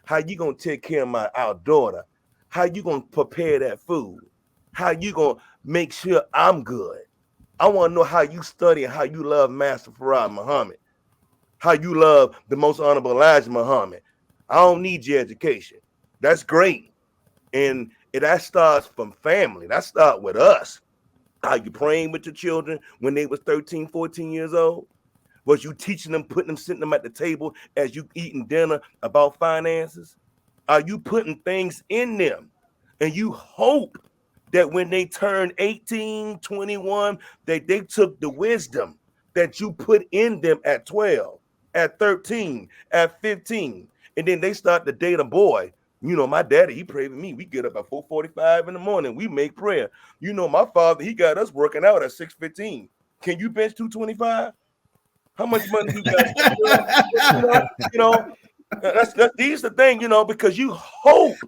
How you gonna take care of our daughter? How you gonna prepare that food? How you gonna make sure I'm good? I want to know how you study and how you love Master Farad Muhammad, how you love the most honorable Elijah Muhammad. I don't need your education. That's great. And that starts from family. That starts with us. How you praying with your children when they was 13, 14 years old? Was you teaching them, putting them, sitting them at the table as you eating dinner about finances? Are you putting things in them? And you hope that when they turn 18, 21, that they took the wisdom that you put in them at 12, at 13, at 15. And then they start to date a boy. You know, my daddy, he prayed with me. We get up at 4:45 in the morning. We make prayer. You know, my father, he got us working out at 6:15. Can you bench 225? How much money you got? You know, you know, that's these the thing, because you hope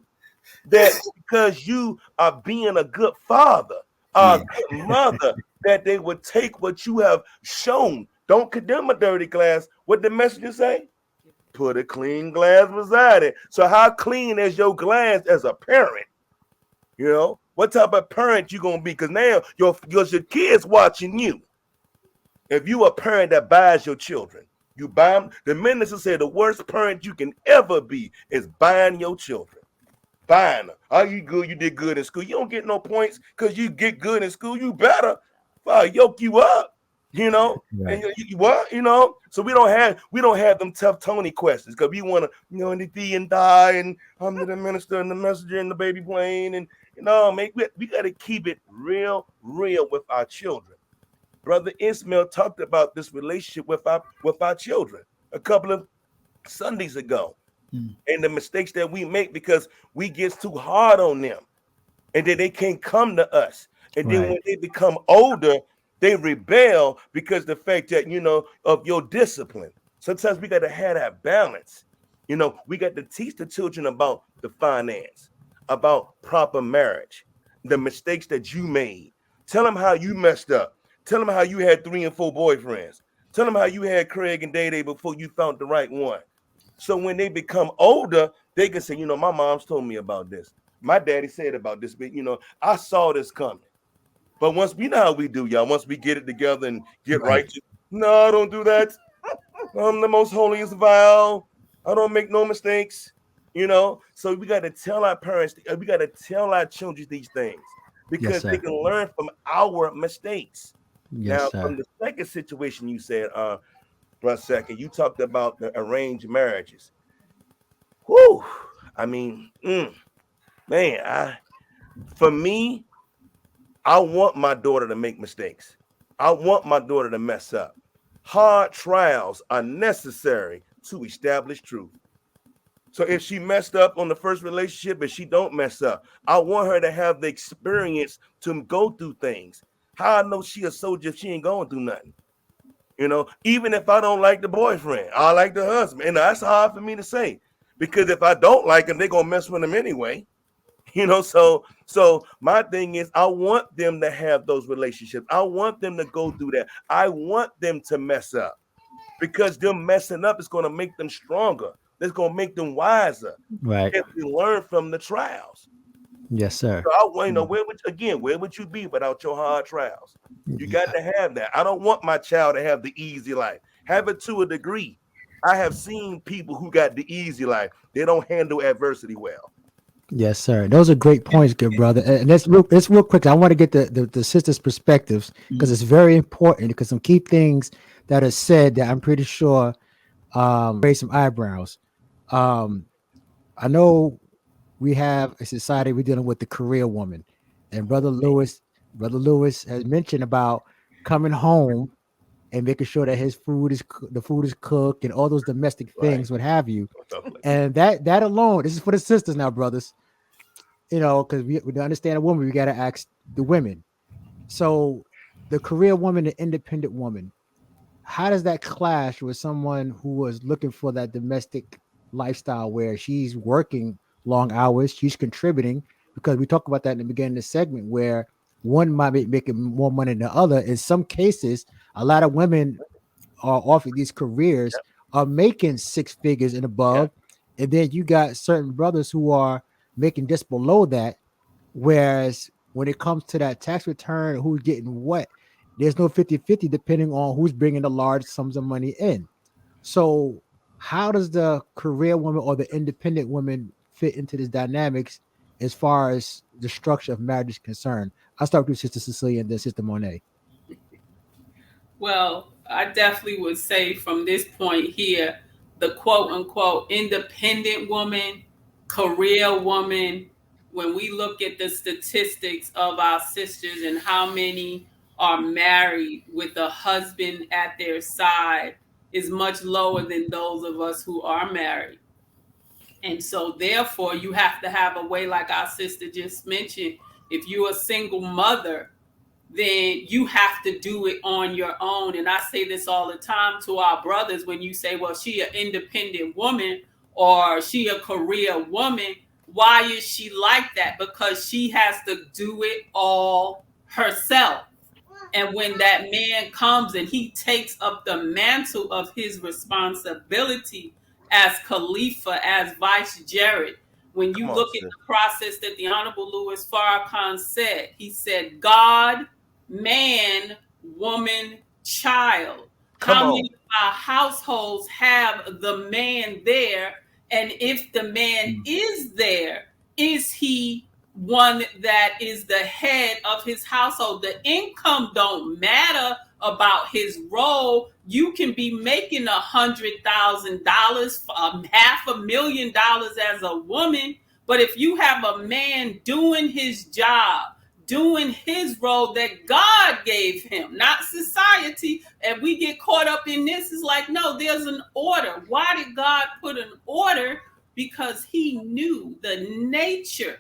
that because you are being a good father, a Yeah. good mother, that they would take what you have shown. Don't condemn a dirty glass. What the message say? Put a clean glass beside it. So how clean is your glass as a parent? What type of parent you gonna be? Because now your kids watching you. If you a parent that buys your children, you buy them. The minister said the worst parent you can ever be is buying your children. Buying them. Are you good? You did good in school. You don't get no points because you get good in school. You better yoke you up, Right. and what, So we don't have them tough Tony questions because we want to, and the D and die and I'm the minister and the messenger and the baby plane and make we got to keep it real with our children. Brother Ismail talked about this relationship with our children a couple of Sundays ago, Mm. and the mistakes that we make because we get too hard on them, and then they can't come to us. And then Right. when they become older, they rebel because the fact that of your discipline. Sometimes we got to have that balance. We got to teach the children about the finance, about proper marriage, the mistakes that you made. Tell them how you messed up. Tell them how you had 3 and 4 boyfriends. Tell them how you had Craig and Day Day before you found the right one. So when they become older, they can say, my mom's told me about this. My daddy said about this, but I saw this coming. But once we know how we do, y'all, once we get it together and get Right. right, no, don't do that. I'm the most holiest vow. I don't make no mistakes. So we got to tell our parents, we got to tell our children these things Yes, because they sir. can learn from our mistakes. Yes, Now, from sir. the second situation you said, for a second, you talked about the arranged marriages. Whew. I mean, man, for me, I want my daughter to make mistakes. I want my daughter to mess up. Hard trials are necessary to establish truth. So if she messed up on the first relationship and she don't mess up, I want her to have the experience to go through things. How I know she a soldier if she ain't going through nothing. Even if I don't like the boyfriend, I like the husband. And that's hard for me to say. Because if I don't like him, they're gonna mess with him anyway. So my thing is I want them to have those relationships. I want them to go through that. I want them to mess up because them messing up is going to make them stronger. It's going to make them wiser Right. if we learn from the trials. Yes, sir. So I want where would you be without your hard trials? You got to have that. I don't want my child to have the easy life. Have it to a degree. I have seen people who got the easy life. They don't handle adversity well. Yes, sir. Those are great points, good brother. And it's real quick. I want to get the sisters' perspectives because Mm. it's very important because some key things that are said that I'm pretty sure raise some eyebrows. Um, I know we have a society we're dealing with the career woman, and brother Lewis has mentioned about coming home and making sure that his the food is cooked and all those domestic things, what have you. And that alone, this is for the sisters now, brothers. Because we understand a woman, we got to ask the women. So the career woman, the independent woman, how does that clash with someone who was looking for that domestic lifestyle where she's working long hours, she's contributing? Because we talked about that in the beginning of the segment, where one might be making more money than the other. In some cases, a lot of women are offering these careers are making six figures and above, and then you got certain brothers who are making just below that. Whereas when it comes to that tax return, who's getting what, there's no 50-50 depending on who's bringing the large sums of money in. So how does the career woman or the independent woman fit into this dynamics as far as the structure of marriage is concerned? I'll start with Sister Cecilia and then Sister Monet. Well, I definitely would say from this point here, the quote unquote independent woman, career woman, when we look at the statistics of our sisters and how many are married with a husband at their side, is much lower than those of us who are married. And so therefore you have to have a way, like our sister just mentioned. If you're a single mother, then you have to do it on your own. And I say this all the time to our brothers, when you say, well, she an independent woman or she a career woman. Why is she like that? Because she has to do it all herself. And when that man comes and he takes up the mantle of his responsibility as Khalifa, as Vice Jared, when you look at the process that the Honorable Louis Farrakhan said, he said, God, man, woman, child. How many of our households have the man there? And if the man is there, is he one that is the head of his household? The income don't matter about his role. You can be making $100,000, $500,000 as a woman, but if you have a man doing his job, doing his role that God gave him, not society, and we get caught up in this, is like, no, there's an order. Why did God put an order? Because he knew the nature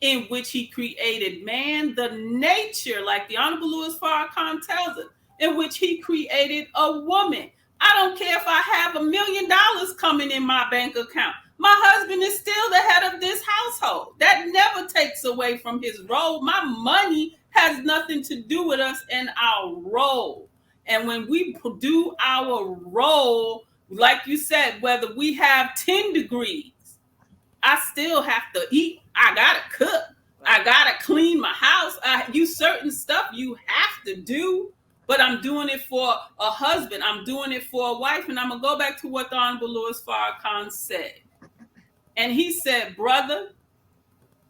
in which he created man, the nature, like the Honorable Louis Farrakhan tells us, in which he created a woman. I don't care if I have $1 million coming in my bank account. My husband is still the head of this household. That never takes away from his role. My money has nothing to do with us and our role. And when we do our role, like you said, whether we have 10 degrees, I still have to eat. I gotta cook. I gotta clean my house. You certain stuff you have to do, but I'm doing it for a husband. I'm doing it for a wife. And I'm gonna go back to what the Honorable Louis Farrakhan said. And he said, brother,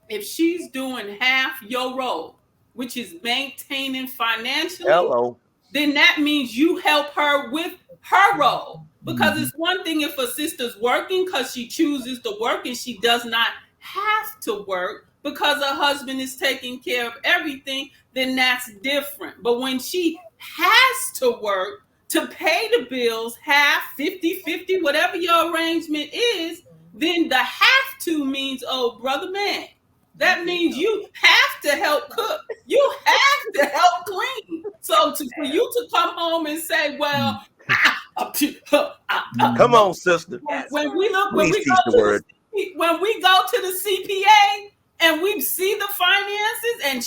if she's doing half your role, which is maintaining financially, then that means you help her with her role. Because it's one thing if a sister's working because she chooses to work and she does not have to work because her husband is taking care of everything, then that's different. But when she has to work to pay the bills, half, 50-50, whatever your arrangement is, then the have to means, oh, brother man, that means you have to help cook. You have to help clean. So for you to come home and say, well, come on, sister. When we go to the CPA and we see the finances, and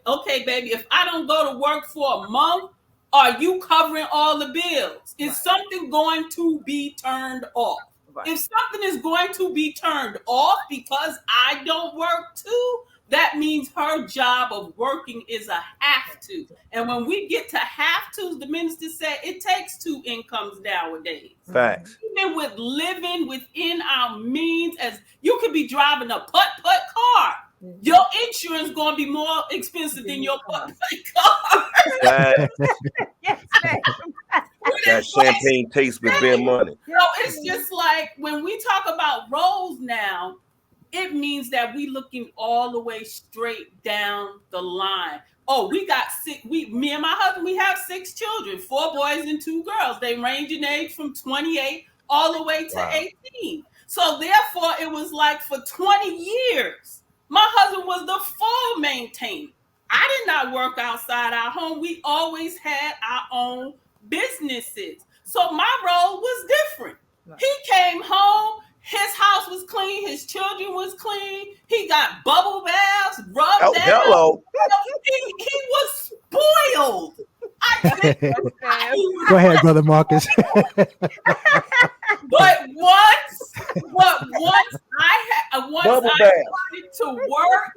okay, baby, if I don't go to work for a month, are you covering all the bills? Is something going to be turned off? If something is going to be turned off because I don't work too, that means her job of working is a have to. And when we get to have to, the minister said it takes 2 incomes nowadays. Facts. Even with living within our means, as you could be driving a putt-putt car. Your insurance going to be more expensive than your putt-putt car. Yes, that champagne tastes with bare money. So it's just like when we talk about roles now, it means that we looking all the way straight down the line. Oh, we got six. Me and my husband, we have 6 children, 4 boys and 2 girls. They range in age from 28 all the way to Wow. 18. So therefore, it was like for 20 years, my husband was the full maintainer. I did not work outside our home. We always had our own businesses. So my role was different. Right. He came home, his house was clean, his children was clean. He got bubble baths, rubbed Oh, down. hello. He was spoiled. I did. Go ahead, brother Marcus. But once Bubble I bath. started to work,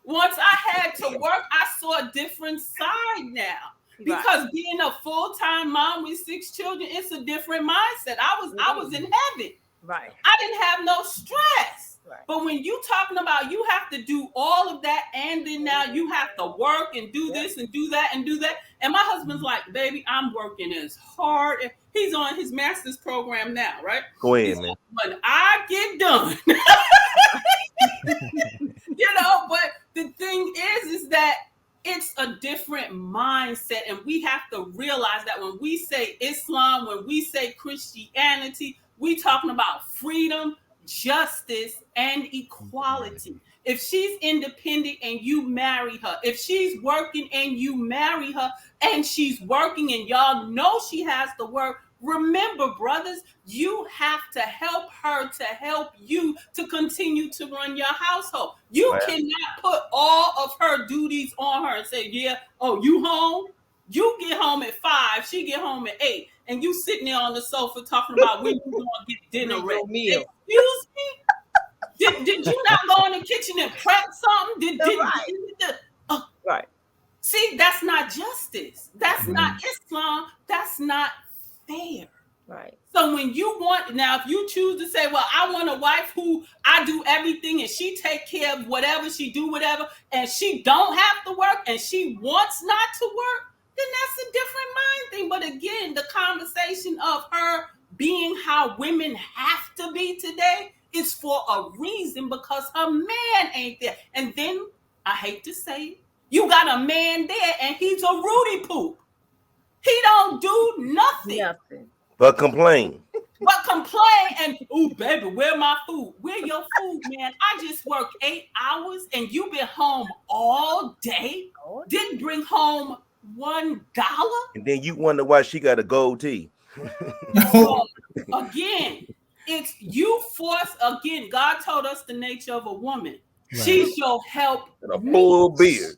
once I had to work, I saw a different side now. Because being a full-time mom with 6 children, it's a different mindset. I was in heaven. Right. I didn't have no stress. Right. But when you talking about you have to do all of that, and then now you have to work and do this and do that and do that. And my husband's like, baby, I'm working as hard. He's on his master's program now, right? Go ahead, man. When I get done, but the thing is that it's a different mindset, and we have to realize that when we say Islam, when we say Christianity, we talking about freedom, justice, and equality. If she's independent and you marry her, if she's working and you marry her, and she's working and y'all know she has to work, remember, brothers, you have to help her to help you to continue to run your household. You cannot put all of her duties on her and say, yeah, oh, you home? You get home at 5, she get home at 8, and you sitting there on the sofa talking about when you going to get dinner ready. Excuse me? Did you not go in the kitchen and prep something? Right. See, that's not justice. That's not Islam. That's not fair. Right. So when you want, now if you choose to say, well, I want a wife who I do everything and she take care of whatever, she do whatever, and she don't have to work and she wants not to work, then that's a different mind thing. But again, the conversation of her being how women have to be today is for a reason, because her man ain't there. And then, I hate to say it, you got a man there and he's a Rudy poop. He don't do nothing. But complain. But complain and, oh, baby, where my food? Where your food, man? I just worked 8 hours and you been home all day. Didn't bring home $1. And then you wonder why she got a gold tee. So, again, it's you force, again, God told us the nature of a woman. Right. She's your help. And a full beard.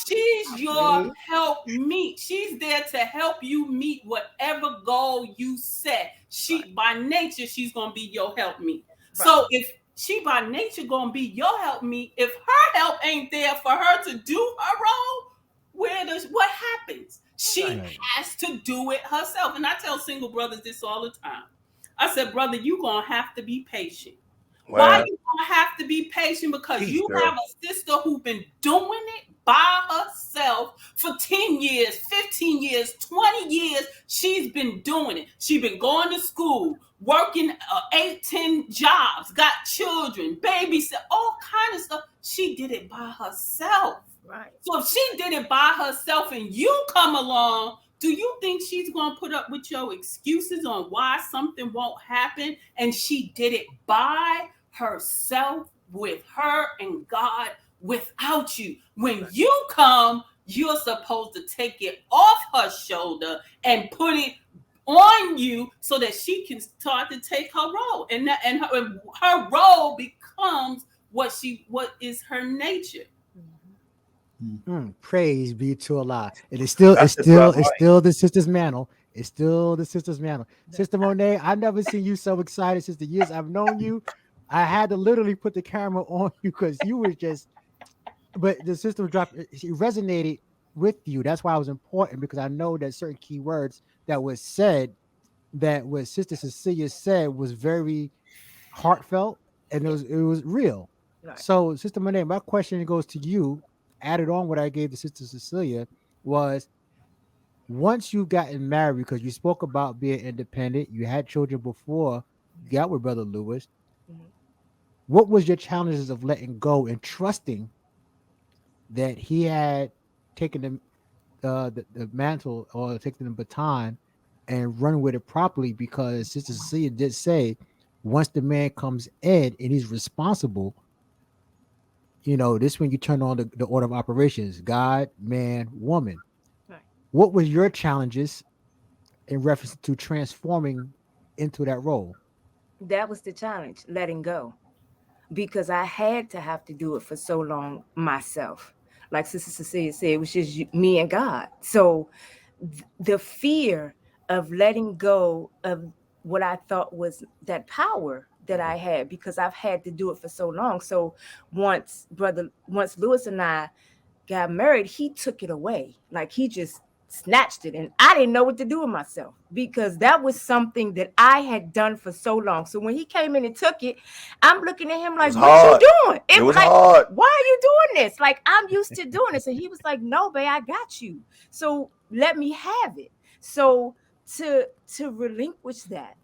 She's your help meet. She's there to help you meet whatever goal you set. She by nature, she's gonna be your help meet. Right. So if she by nature gonna be your help meet, if her help ain't there for her to do her role, what happens? She has to do it herself. And I tell single brothers this all the time. I said, brother, you're gonna have to be patient. Well, why you gonna have to be patient? Because you have a sister who's been doing it by herself for 10 years, 15 years, 20 years. She's been doing it. She's been going to school, working 8, 10 jobs, got children, babysit, all kind of stuff. She did it by herself. Right. So if she did it by herself and you come along, do you think she's going to put up with your excuses on why something won't happen? And she did it by herself, with her and God, without you. When you come, you're supposed to take it off her shoulder and put it on you so that she can start to take her role. And her role becomes what is her nature. Praise be to Allah. It is still the sister's mantle. It's still the sister's mantle. Sister Monet, I've never seen you so excited since the years I've known you. I had to literally put the camera on you because you were just, but the sister dropped, she resonated with you. That's why it was important, because I know that certain key words that was said, that what Sister Cecilia said was very heartfelt and it was real. Right. So Sister Monet, my question goes to you, added on what I gave to Sister Cecilia, was once you've gotten married, because you spoke about being independent, you had children before you got with Brother Lewis. what was your challenges of letting go and trusting that he had taken the mantle or taken the baton and run with it properly? Because Sister Cecilia did say once the man comes in and he's responsible, this when you turn on the order of operations: God, man, woman. Right. What was your challenges in reference to transforming into that role? That was the challenge, letting go, because I had to have to do it for so long myself. Like Sister Cecilia said, it was just me and God. So the fear of letting go of what I thought was that power that I had, because I've had to do it for so long. So once Lewis and I got married, he took it away. Like he just snatched it. And I didn't know what to do with myself, because that was something that I had done for so long. So when he came in and took it, I'm looking at him It like, was what hard. you doing? It was like, hard. why are you doing this? Like, I'm used to doing this. And he was like, no, babe, I got you. So let me have it. So to relinquish that,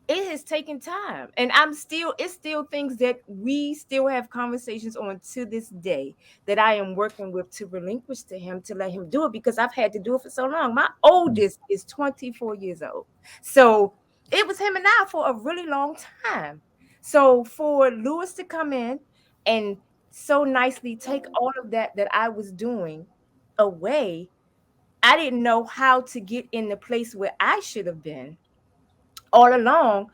it has taken time, and it's still things that we still have conversations on to this day that I am working with to relinquish to him, to let him do it, because I've had to do it for so long. My oldest is 24 years old, so it was him and I for a really long time. So for Lewis to come in and so nicely take all of that I was doing away, I didn't know how to get in the place where I should have been all along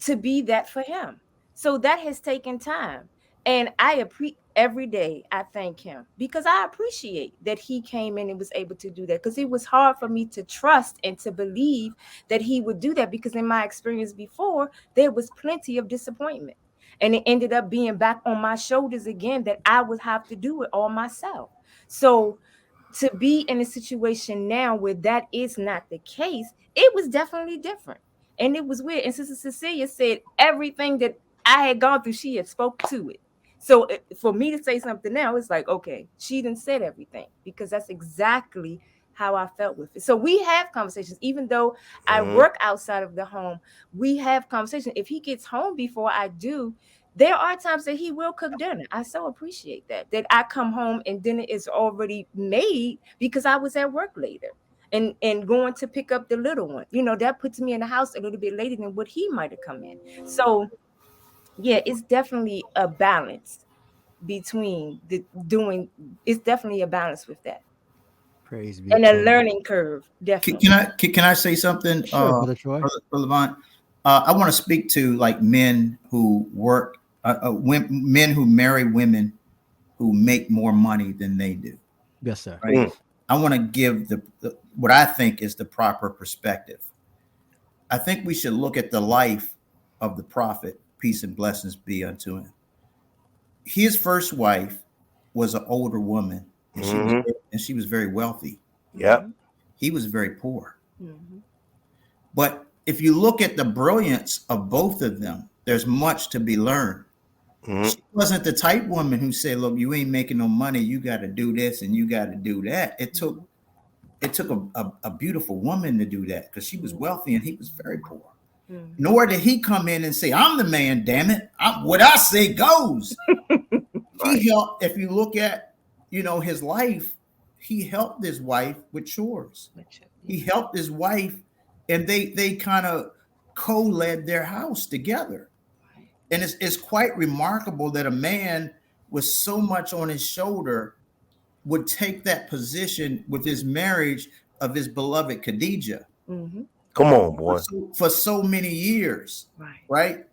to be that for him. So that has taken time. And I appreciate every day. I thank him because I appreciate that he came in and was able to do that, because it was hard for me to trust and to believe that he would do that, because in my experience before, there was plenty of disappointment. And it ended up being back on my shoulders again, that I would have to do it all myself. So to be in a situation now where that is not the case, it was definitely different. And it was weird. And Sister Cecilia said everything that I had gone through, she had spoke to it. So for me to say something now, it's like, okay, she didn't said everything, because that's exactly how I felt with it. So we have conversations, even though I Mhm. work outside of the home, we have conversations. If he gets home before I do, there are times that he will cook dinner. I so appreciate that I come home and dinner is already made, because I was at work later and going to pick up the little one. That puts me in the house a little bit later than what he might have come in. So yeah, it's definitely a balance between the doing. It's definitely a balance with that, Praise be and a to God. learning curve, Can definitely. I say something, Sure, Brother Troy. Brother Levon? I want to speak to like men who work, men who marry women who make more money than they do. Yes, sir. Right. Mm. I want to give the what I think is the proper perspective. I think we should look at the life of the prophet, peace and blessings be unto him. His first wife was an older woman, and Mhm. she was very wealthy. Yep. He was very poor. Mm-hmm. But if you look at the brilliance of both of them, there's much to be learned. Mhm. She wasn't the type woman who said, "Look, you ain't making no money. You got to do this and you got to do that." It took a beautiful woman to do that, because she was wealthy and he was very poor. Mm-hmm. Nor did he come in and say, "I'm the man, damn it. What I say goes." Right. He helped. If you look at his life, he helped his wife with chores. He helped his wife, and they kind of co-led their house together. And it's quite remarkable that a man with so much on his shoulder would take that position with his marriage of his beloved Khadijah Mm-hmm. Come on, boy. for so many years, Right. right?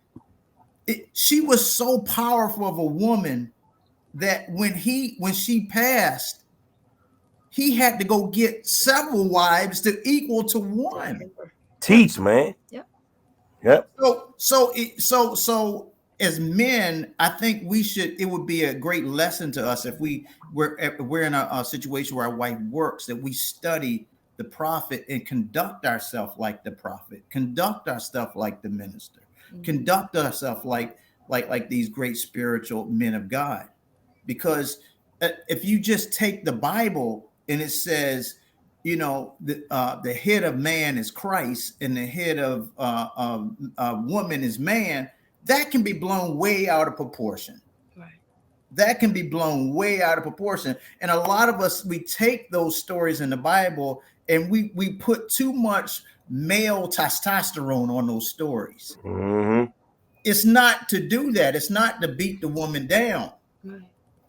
She was so powerful of a woman that when she passed, he had to go get several wives to equal to one. Teach, man. Yep. Yep. So as men, I think it would be a great lesson to us if we're in a situation where our wife works, that we study the prophet and conduct ourselves like the prophet, conduct our stuff like the minister, conduct ourselves like these great spiritual men of God. Because if you just take the Bible and it says, the head of man is Christ and the head of woman is man, that can be blown way out of proportion. Right. That can be blown way out of proportion. And a lot of us, we take those stories in the Bible and we put too much male testosterone on those stories. Mm-hmm. It's not to do that. It's not to beat the woman down. Right.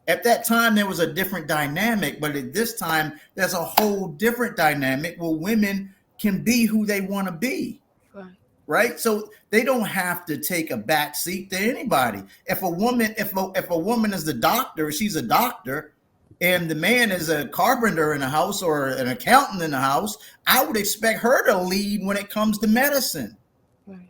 At that time, there was a different dynamic, but at this time, there's a whole different dynamic where women can be who they want to be. Right. Right. So they don't have to take a back seat to anybody. If a woman, if a woman is the doctor, she's a doctor, and the man is a carpenter in the house or an accountant in the house, I would expect her to lead when it comes to medicine. Right.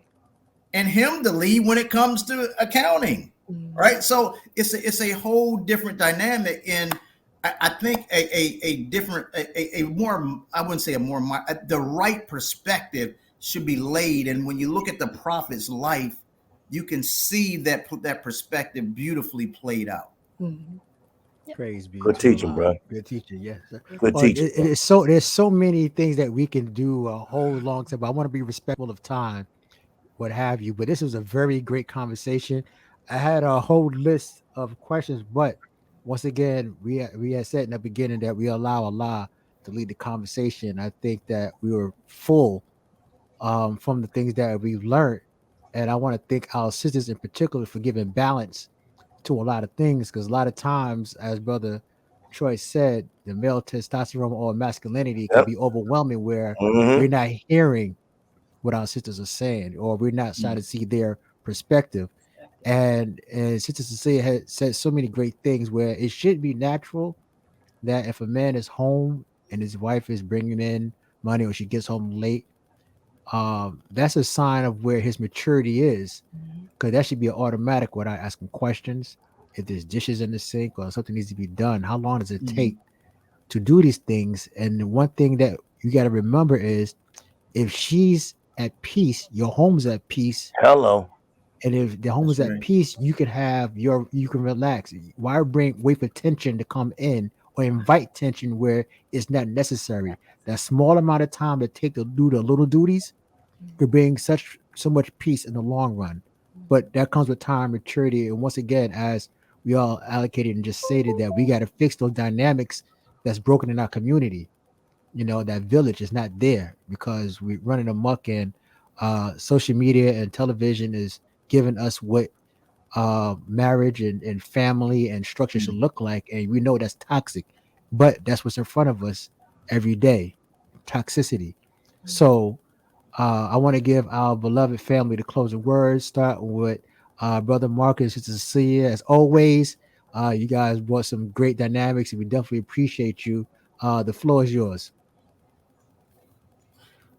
And him to lead when it comes to accounting. Mm-hmm. Right. So it's a whole different dynamic. And I think a different, a more, I wouldn't say a more, the right perspective should be laid. And when you look at the prophet's life, you can see that perspective beautifully played out. Mm-hmm. Praise be. Good to teaching, Allah. bro. Good teaching, yes. Good Well, teaching. it is so. There's so many things that we can do a whole long time. But I want to be respectful of time, what have you. But this was a very great conversation. I had a whole list of questions, but once again, we had said in the beginning that we allow Allah to lead the conversation. I think that we were full from the things that we've learned, and I want to thank our sisters in particular for giving balance to a lot of things, because a lot of times, as Brother Troy said, the male testosterone or masculinity can Yep. be overwhelming, where Mm-hmm. we're not hearing what our sisters are saying, or we're not trying to see their perspective. And Sister Cecilia had said so many great things where it should be natural that if a man is home and his wife is bringing in money, or she gets home late, that's a sign of where his maturity is, because that should be an automatic without asking questions. If there's dishes in the sink or something needs to be done, how long does it take to do these things? And the one thing that you got to remember is, if she's at peace, your home's at peace. Hello. And if the home is That's at right. peace, you can you can relax. Why wait for tension to come in, or invite tension where it's not necessary? That small amount of time to take to do the little duties could bring so much peace in the long run. But that comes with time, maturity, and once again, as we all allocated and just stated, that we got to fix those dynamics that's broken in our community. That village is not there because we're running amok, and social media and television is giving us what marriage and family and structure should look like, and we know that's toxic, but that's what's in front of us every day, toxicity. So I want to give our beloved family the closing words, starting with Brother Marcus, Sister Cecilia. As always, you guys brought some great dynamics, and we definitely appreciate you. The floor is yours.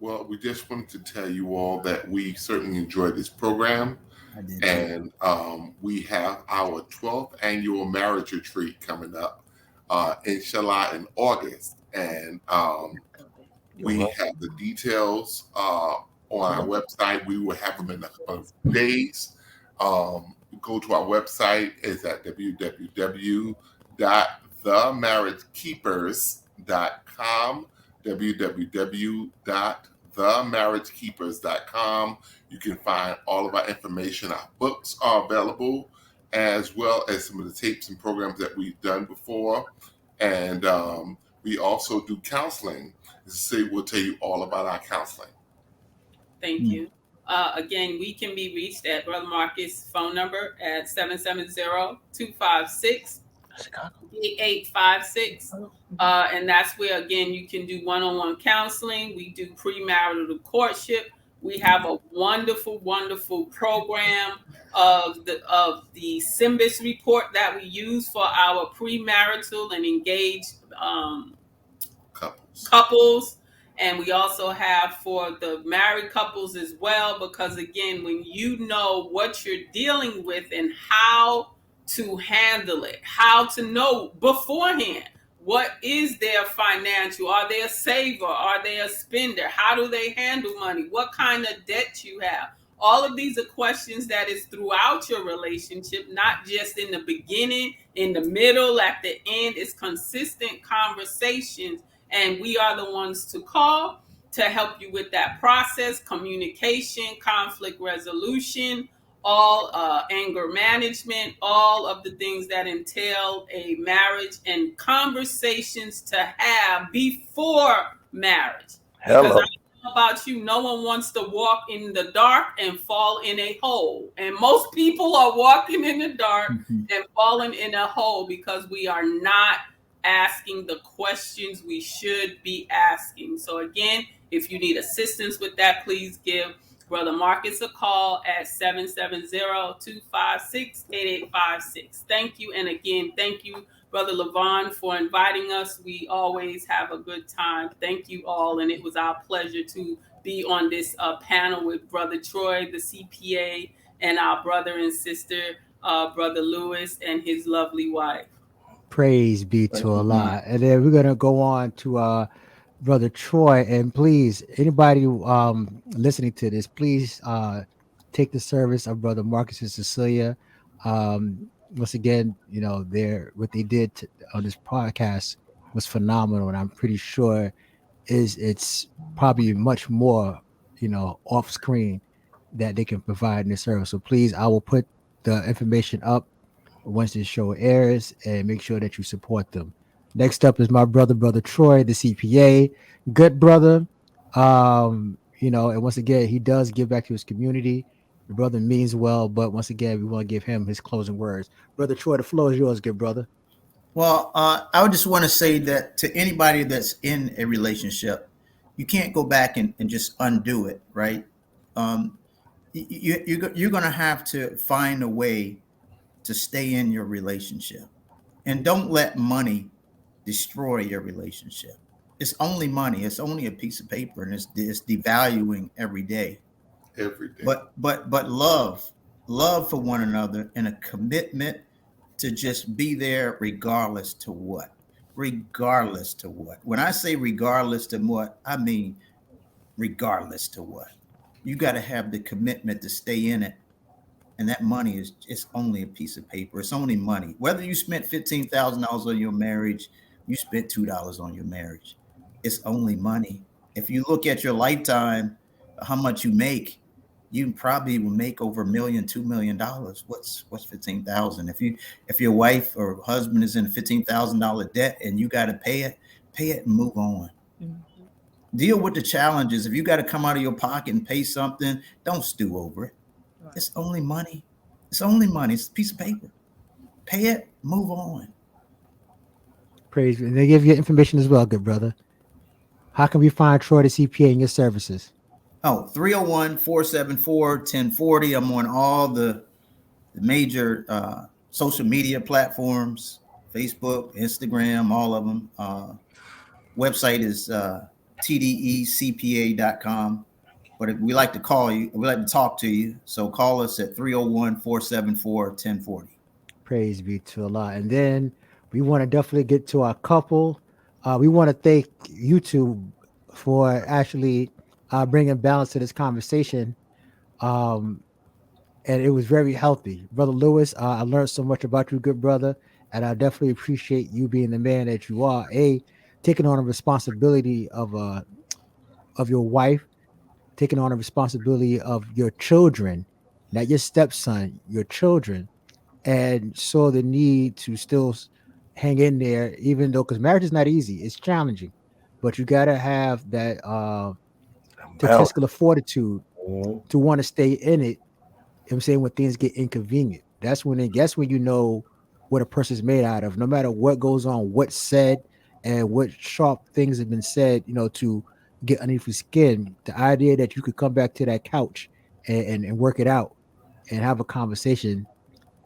Well, we just wanted to tell you all that we certainly enjoyed this program. I did too. And we have our 12th annual marriage retreat coming up, inshallah, in August. And we have the details on our website. We will have them in a couple of days. Go to our website. It's at www.themarriagekeepers.com. www.themarriagekeepers.com. You can find all of our information. Our books are available, as well as some of the tapes and programs that we've done before. And we also do counseling. So we'll tell you all about our counseling. Thank you. Again, we can be reached at Brother Marcus' phone number at 770-256-8856. And that's where, again, you can do one-on-one counseling. We do premarital courtship. We have a wonderful, wonderful program of the Symbis report that we use for our premarital and engaged couples. And we also have for the married couples as well, because again, when you know what you're dealing with and how to handle it, how to know beforehand, what is their financial, are they a saver, are they a spender, how do they handle money, what kind of debt you have. All of these are questions that is throughout your relationship, not just in the beginning, in the middle, at the end. It's consistent conversations. And we are the ones to call to help you with that process, communication, conflict resolution, all anger management, all of the things that entail a marriage, and conversations to have before marriage. Because I Hello. don't know about you, no one wants to walk in the dark and fall in a hole. And most people are walking in the dark and falling in a hole because we are not asking the questions we should be asking. So again, if you need assistance with that, please give Brother Marcus a call at 770-256-8856. Thank you. And again, thank you, Brother Levon, for inviting us. We always have a good time. Thank you all. And it was our pleasure to be on this panel with Brother Troy, the CPA, and our brother and sister, Brother Lewis, and his lovely wife. Praise be to Allah. And then we're gonna go on to Brother Troy. And please, anybody listening to this, please take the service of Brother Marcus and Cecilia. Once again, you know, what they did on this podcast was phenomenal, and I'm pretty sure it's probably much more, you know, off screen that they can provide in this service. So please, I will put the information up once this show airs, and make sure that you support them. Next up is my brother Troy, the CPA, good brother. You know, and once again, he does give back to his community. The brother means well, but once again, we want to give him his closing words. Brother Troy, the floor is yours, good brother. Well, I would just want to say that to anybody that's in a relationship, you can't go back and just undo it, right? You're going to have to find a way to stay in your relationship, and don't let money destroy your relationship. It's only money. It's only a piece of paper, and it's devaluing every day. Every day. But love for one another, and a commitment to just be there regardless to what. Regardless to what. When I say regardless to what, I mean regardless to what. You got to have the commitment to stay in it. And that money it's only a piece of paper. It's only money. Whether you spent $15,000 on your marriage, you spent $2 on your marriage. It's only money. If you look at your lifetime, how much you make, you probably will make over $1 million, $2 million. What's 15,000? If your wife or husband is in a $15,000 debt and you got to pay it and move on. Mm-hmm. Deal with the challenges. If you got to come out of your pocket and pay something, don't stew over it. Right. It's only money. It's only money. It's a piece of paper. Pay it, move on. Praise. And they give you information as well, good brother. How can we find Troy the CPA in your services? Oh, 301-474-1040. I'm on all the major social media platforms, Facebook, Instagram, all of them. Website is tdecpa.com. But if we like to call you, we like to talk to you. So call us at 301-474-1040. Praise be to Allah. And then we want to definitely get to our couple. We want to thank YouTube for actually bringing balance to this conversation. And it was very healthy. Brother Lewis, I learned so much about you, good brother. And I definitely appreciate you being the man that you are. Taking on a responsibility of your wife, taking on a responsibility of your children, not your stepson, your children, and saw the need to still hang in there, even though, because marriage is not easy, it's challenging, but you got to have that testicular fortitude to want to stay in it. I'm saying when things get inconvenient, that's when you know what a person's made out of. No matter what goes on, what's said, and what sharp things have been said, you know, to get underneath your skin. The idea that you could come back to that couch and work it out and have a conversation,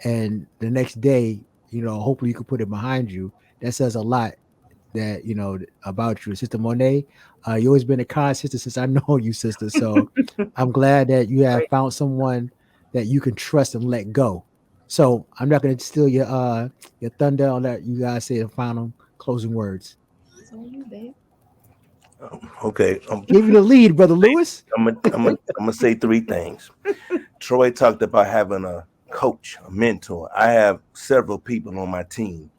and the next day, you know, hopefully you can put it behind you. That says a lot, that, you know, about you. Sister Monet, you always been a kind sister since I know you, sister. So I'm glad that you have found someone that you can trust and let go. So I'm not going to steal your thunder. I'll let you guys say the final closing words. It's on you, babe. Okay. Give you the lead, Brother Lewis. I'm gonna say three things. Troy talked about having a coach, a mentor. I have several people on my team.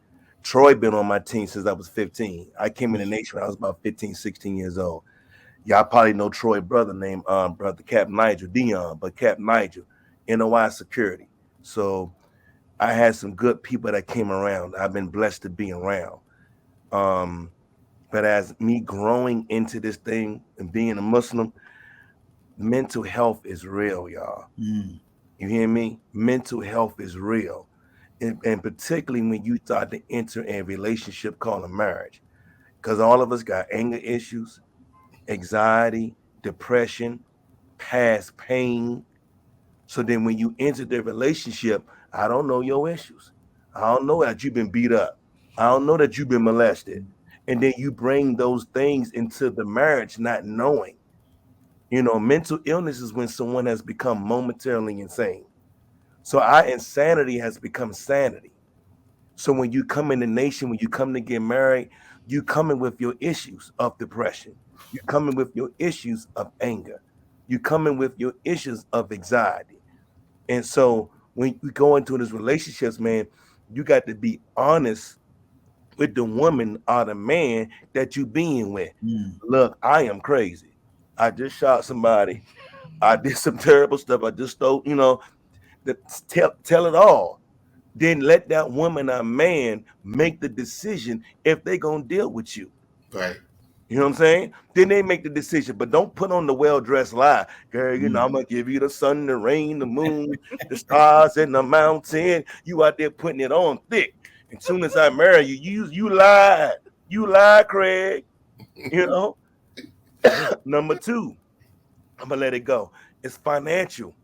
Troy been on my team since I was 15. I came in the nation when I was about 15, 16 years old. Y'all probably know Troy's brother named brother Cap Nigel, Dion, but Cap Nigel, NOI security. So I had some good people that came around. I've been blessed to be around. Um, but as me growing into this thing and being a Muslim, mental health is real, y'all. Mm. You hear me? Mental health is real. And particularly when you start to enter a relationship called a marriage. Because all of us got anger issues, anxiety, depression, past pain. So then when you enter the relationship, I don't know your issues. I don't know that you've been beat up. I don't know that you've been molested. And then you bring those things into the marriage not knowing. Mental illness is when someone has become momentarily insane. So our insanity has become sanity. So when you come in the nation, when you come to get married, you coming with your issues of depression. You coming with your issues of anger. You coming with your issues of anxiety. And so when we go into these relationships, man, you got to be honest with the woman or the man that you being with. Mm. Look, I am crazy. I just shot somebody. I did some terrible stuff. I just stole, tell it all. Then let that woman or man make the decision if they gonna deal with you. Right. You know what I'm saying? Then they make the decision, but don't put on the well-dressed lie. Girl, I'm gonna give you the sun, the rain, the moon, the stars, and the mountain. You out there putting it on thick. As soon as I marry you, you lied. You lied, Craig. Number two, I'm gonna let it go. It's financial.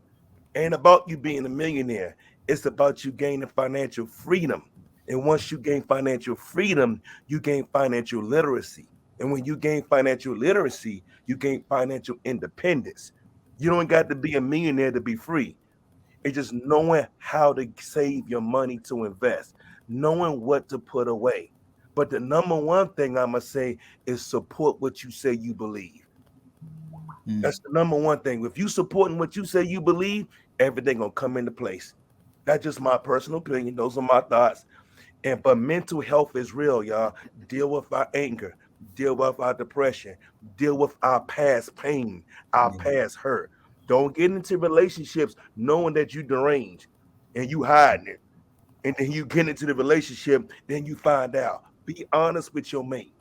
Ain't about you being a millionaire. It's about you gaining financial freedom. And once you gain financial freedom, you gain financial literacy. And when you gain financial literacy, you gain financial independence. You don't got to be a millionaire to be free. It's just knowing how to save your money to invest, knowing what to put away. But the number one thing I must say is support what you say you believe. That's the number one thing. If you supporting what you say you believe, everything gonna come into place. That's just my personal opinion. Those are my thoughts. But mental health is real, y'all. Deal with our anger, deal with our depression, deal with our past pain, our past hurt. Don't get into relationships knowing that you deranged and you hiding it. And then you get into the relationship, then you find out. Be honest with your mate.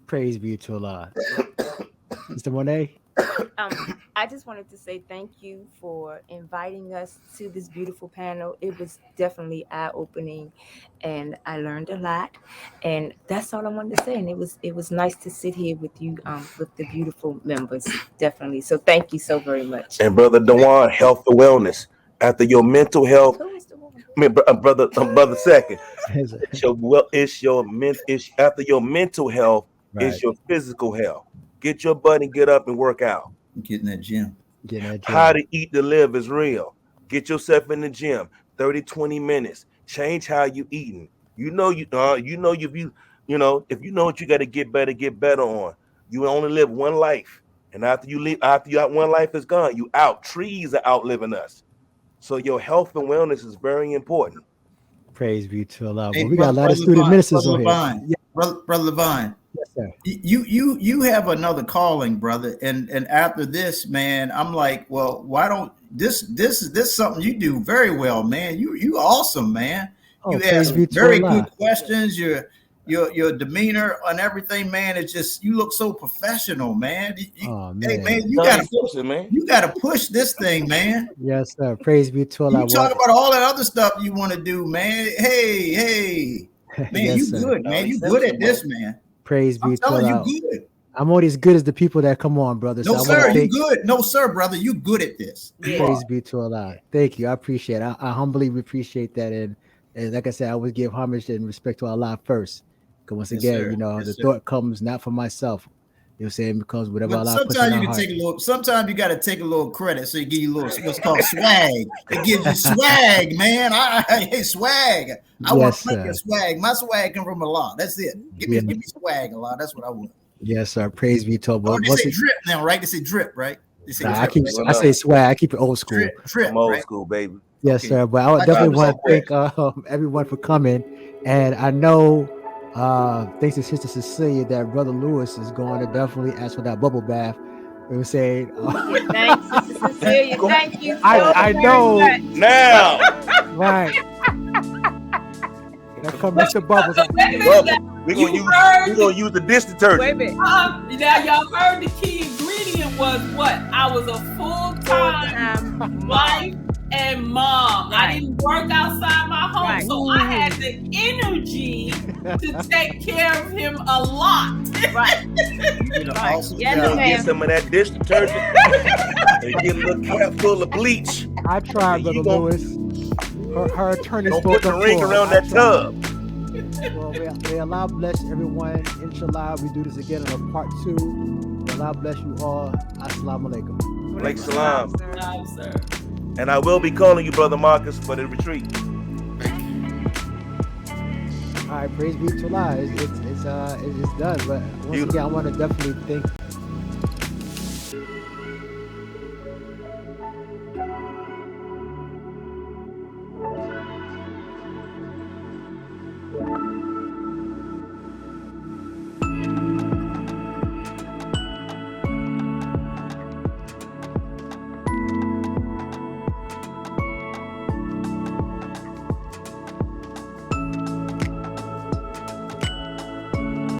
Praise be to Allah. Mr. Monet? I just wanted to say thank you for inviting us to this beautiful panel. It was definitely eye-opening, and I learned a lot. And that's all I wanted to say. And it was nice to sit here with you, with the beautiful members, definitely. So thank you so very much. And Brother Dewan, health and wellness. After your mental health, Who is the woman? I mean, brother second. It's after your mental health is Right. your physical health. Get your butt and get up and work out. Getting that gym. Getting that How gym. to eat to live is real. Get yourself in the gym, 30, 20 minutes. Change how you eating. You know if you know what you got to get better on. You only live one life. And after you got one life is gone, you out. Trees are outliving us. So your health and wellness is very important. Praise be to Allah. Hey, Well, we got a lot of student Levon, ministers brother on here. Levon, brother Levon. Yes, sir. You have another calling, brother, and after this, man, I'm like, well, why don't this is something you do very well, man. You awesome, man. Oh, You praise ask be to very Allah. good questions. Your demeanor and everything, man. It's just you look so professional, man. Oh, Hey, man. man, Man. you gotta push this thing, man. Yes, sir. Praise be to Allah. You talk about all that other stuff you want to do, man. Hey, man, Yes, you sir. good, man. You good at this, man. Praise I'm be to telling you, Allah. good. I'm only as good as the people that come on, brother. So No, I want sir, to you thank. good. No, sir, brother, you good at this. Praise be to Allah. Thank you. I appreciate it. I humbly appreciate that. And like I said, I always give homage and respect to Allah first. Because once Yes, again, sir. the Yes, sir. thought comes not for myself. You know what I'm saying? Because whatever But Allah puts in sometimes our you can heart. take a little. Sometimes you got to take a little credit, so you give you a little what's called swag. It gives you swag, man. Hey, swag. I want Yes, plenty of sir. swag. My swag come from Allah. That's it. Give me Yeah. swag, Allah. That's what I want. Yes, sir. Praise be to Oh, Allah. they Once say it, drip now, right? They say drip, right? They say nah, drip, right? I say swag. I keep it old school. Drip, I'm old right? school, baby. Yes, Okay. sir. But I would I definitely keep want to it thank everyone for coming. And I know, thanks to Sister Cecilia, that Brother Lewis is going to definitely ask for that bubble bath We were saying, Thanks, Sister Cecilia. Thank you so I very know. much. Now, right. There come Mr. Bubbles. Wait a minute, Bubba, we're you heard gonna use the dish Wait a detergent. minute. now y'all heard the key ingredient was what? I was a full-time Full-time wife and mom. I Right. didn't work outside my home, Right. so I had the energy to take care of him a lot. Right. You did an Right. awesome Yes, We're job. gonna get ma'am. some of that dish detergent and get a little cap full of bleach. I tried, You Brother gon- Lewis. Her attorney Don't spoke put the up ring for her. around I that tried. tub. Well, may Allah bless everyone. Inshallah, we do this again in a part 2. May Allah bless you all. Assalamu alaikum. Like salam. No, sir. And I will be calling you, Brother Marcus, for the retreat. Thank you. All right, praise be to Allah. It's done. But once Beautiful. again, I want to definitely thank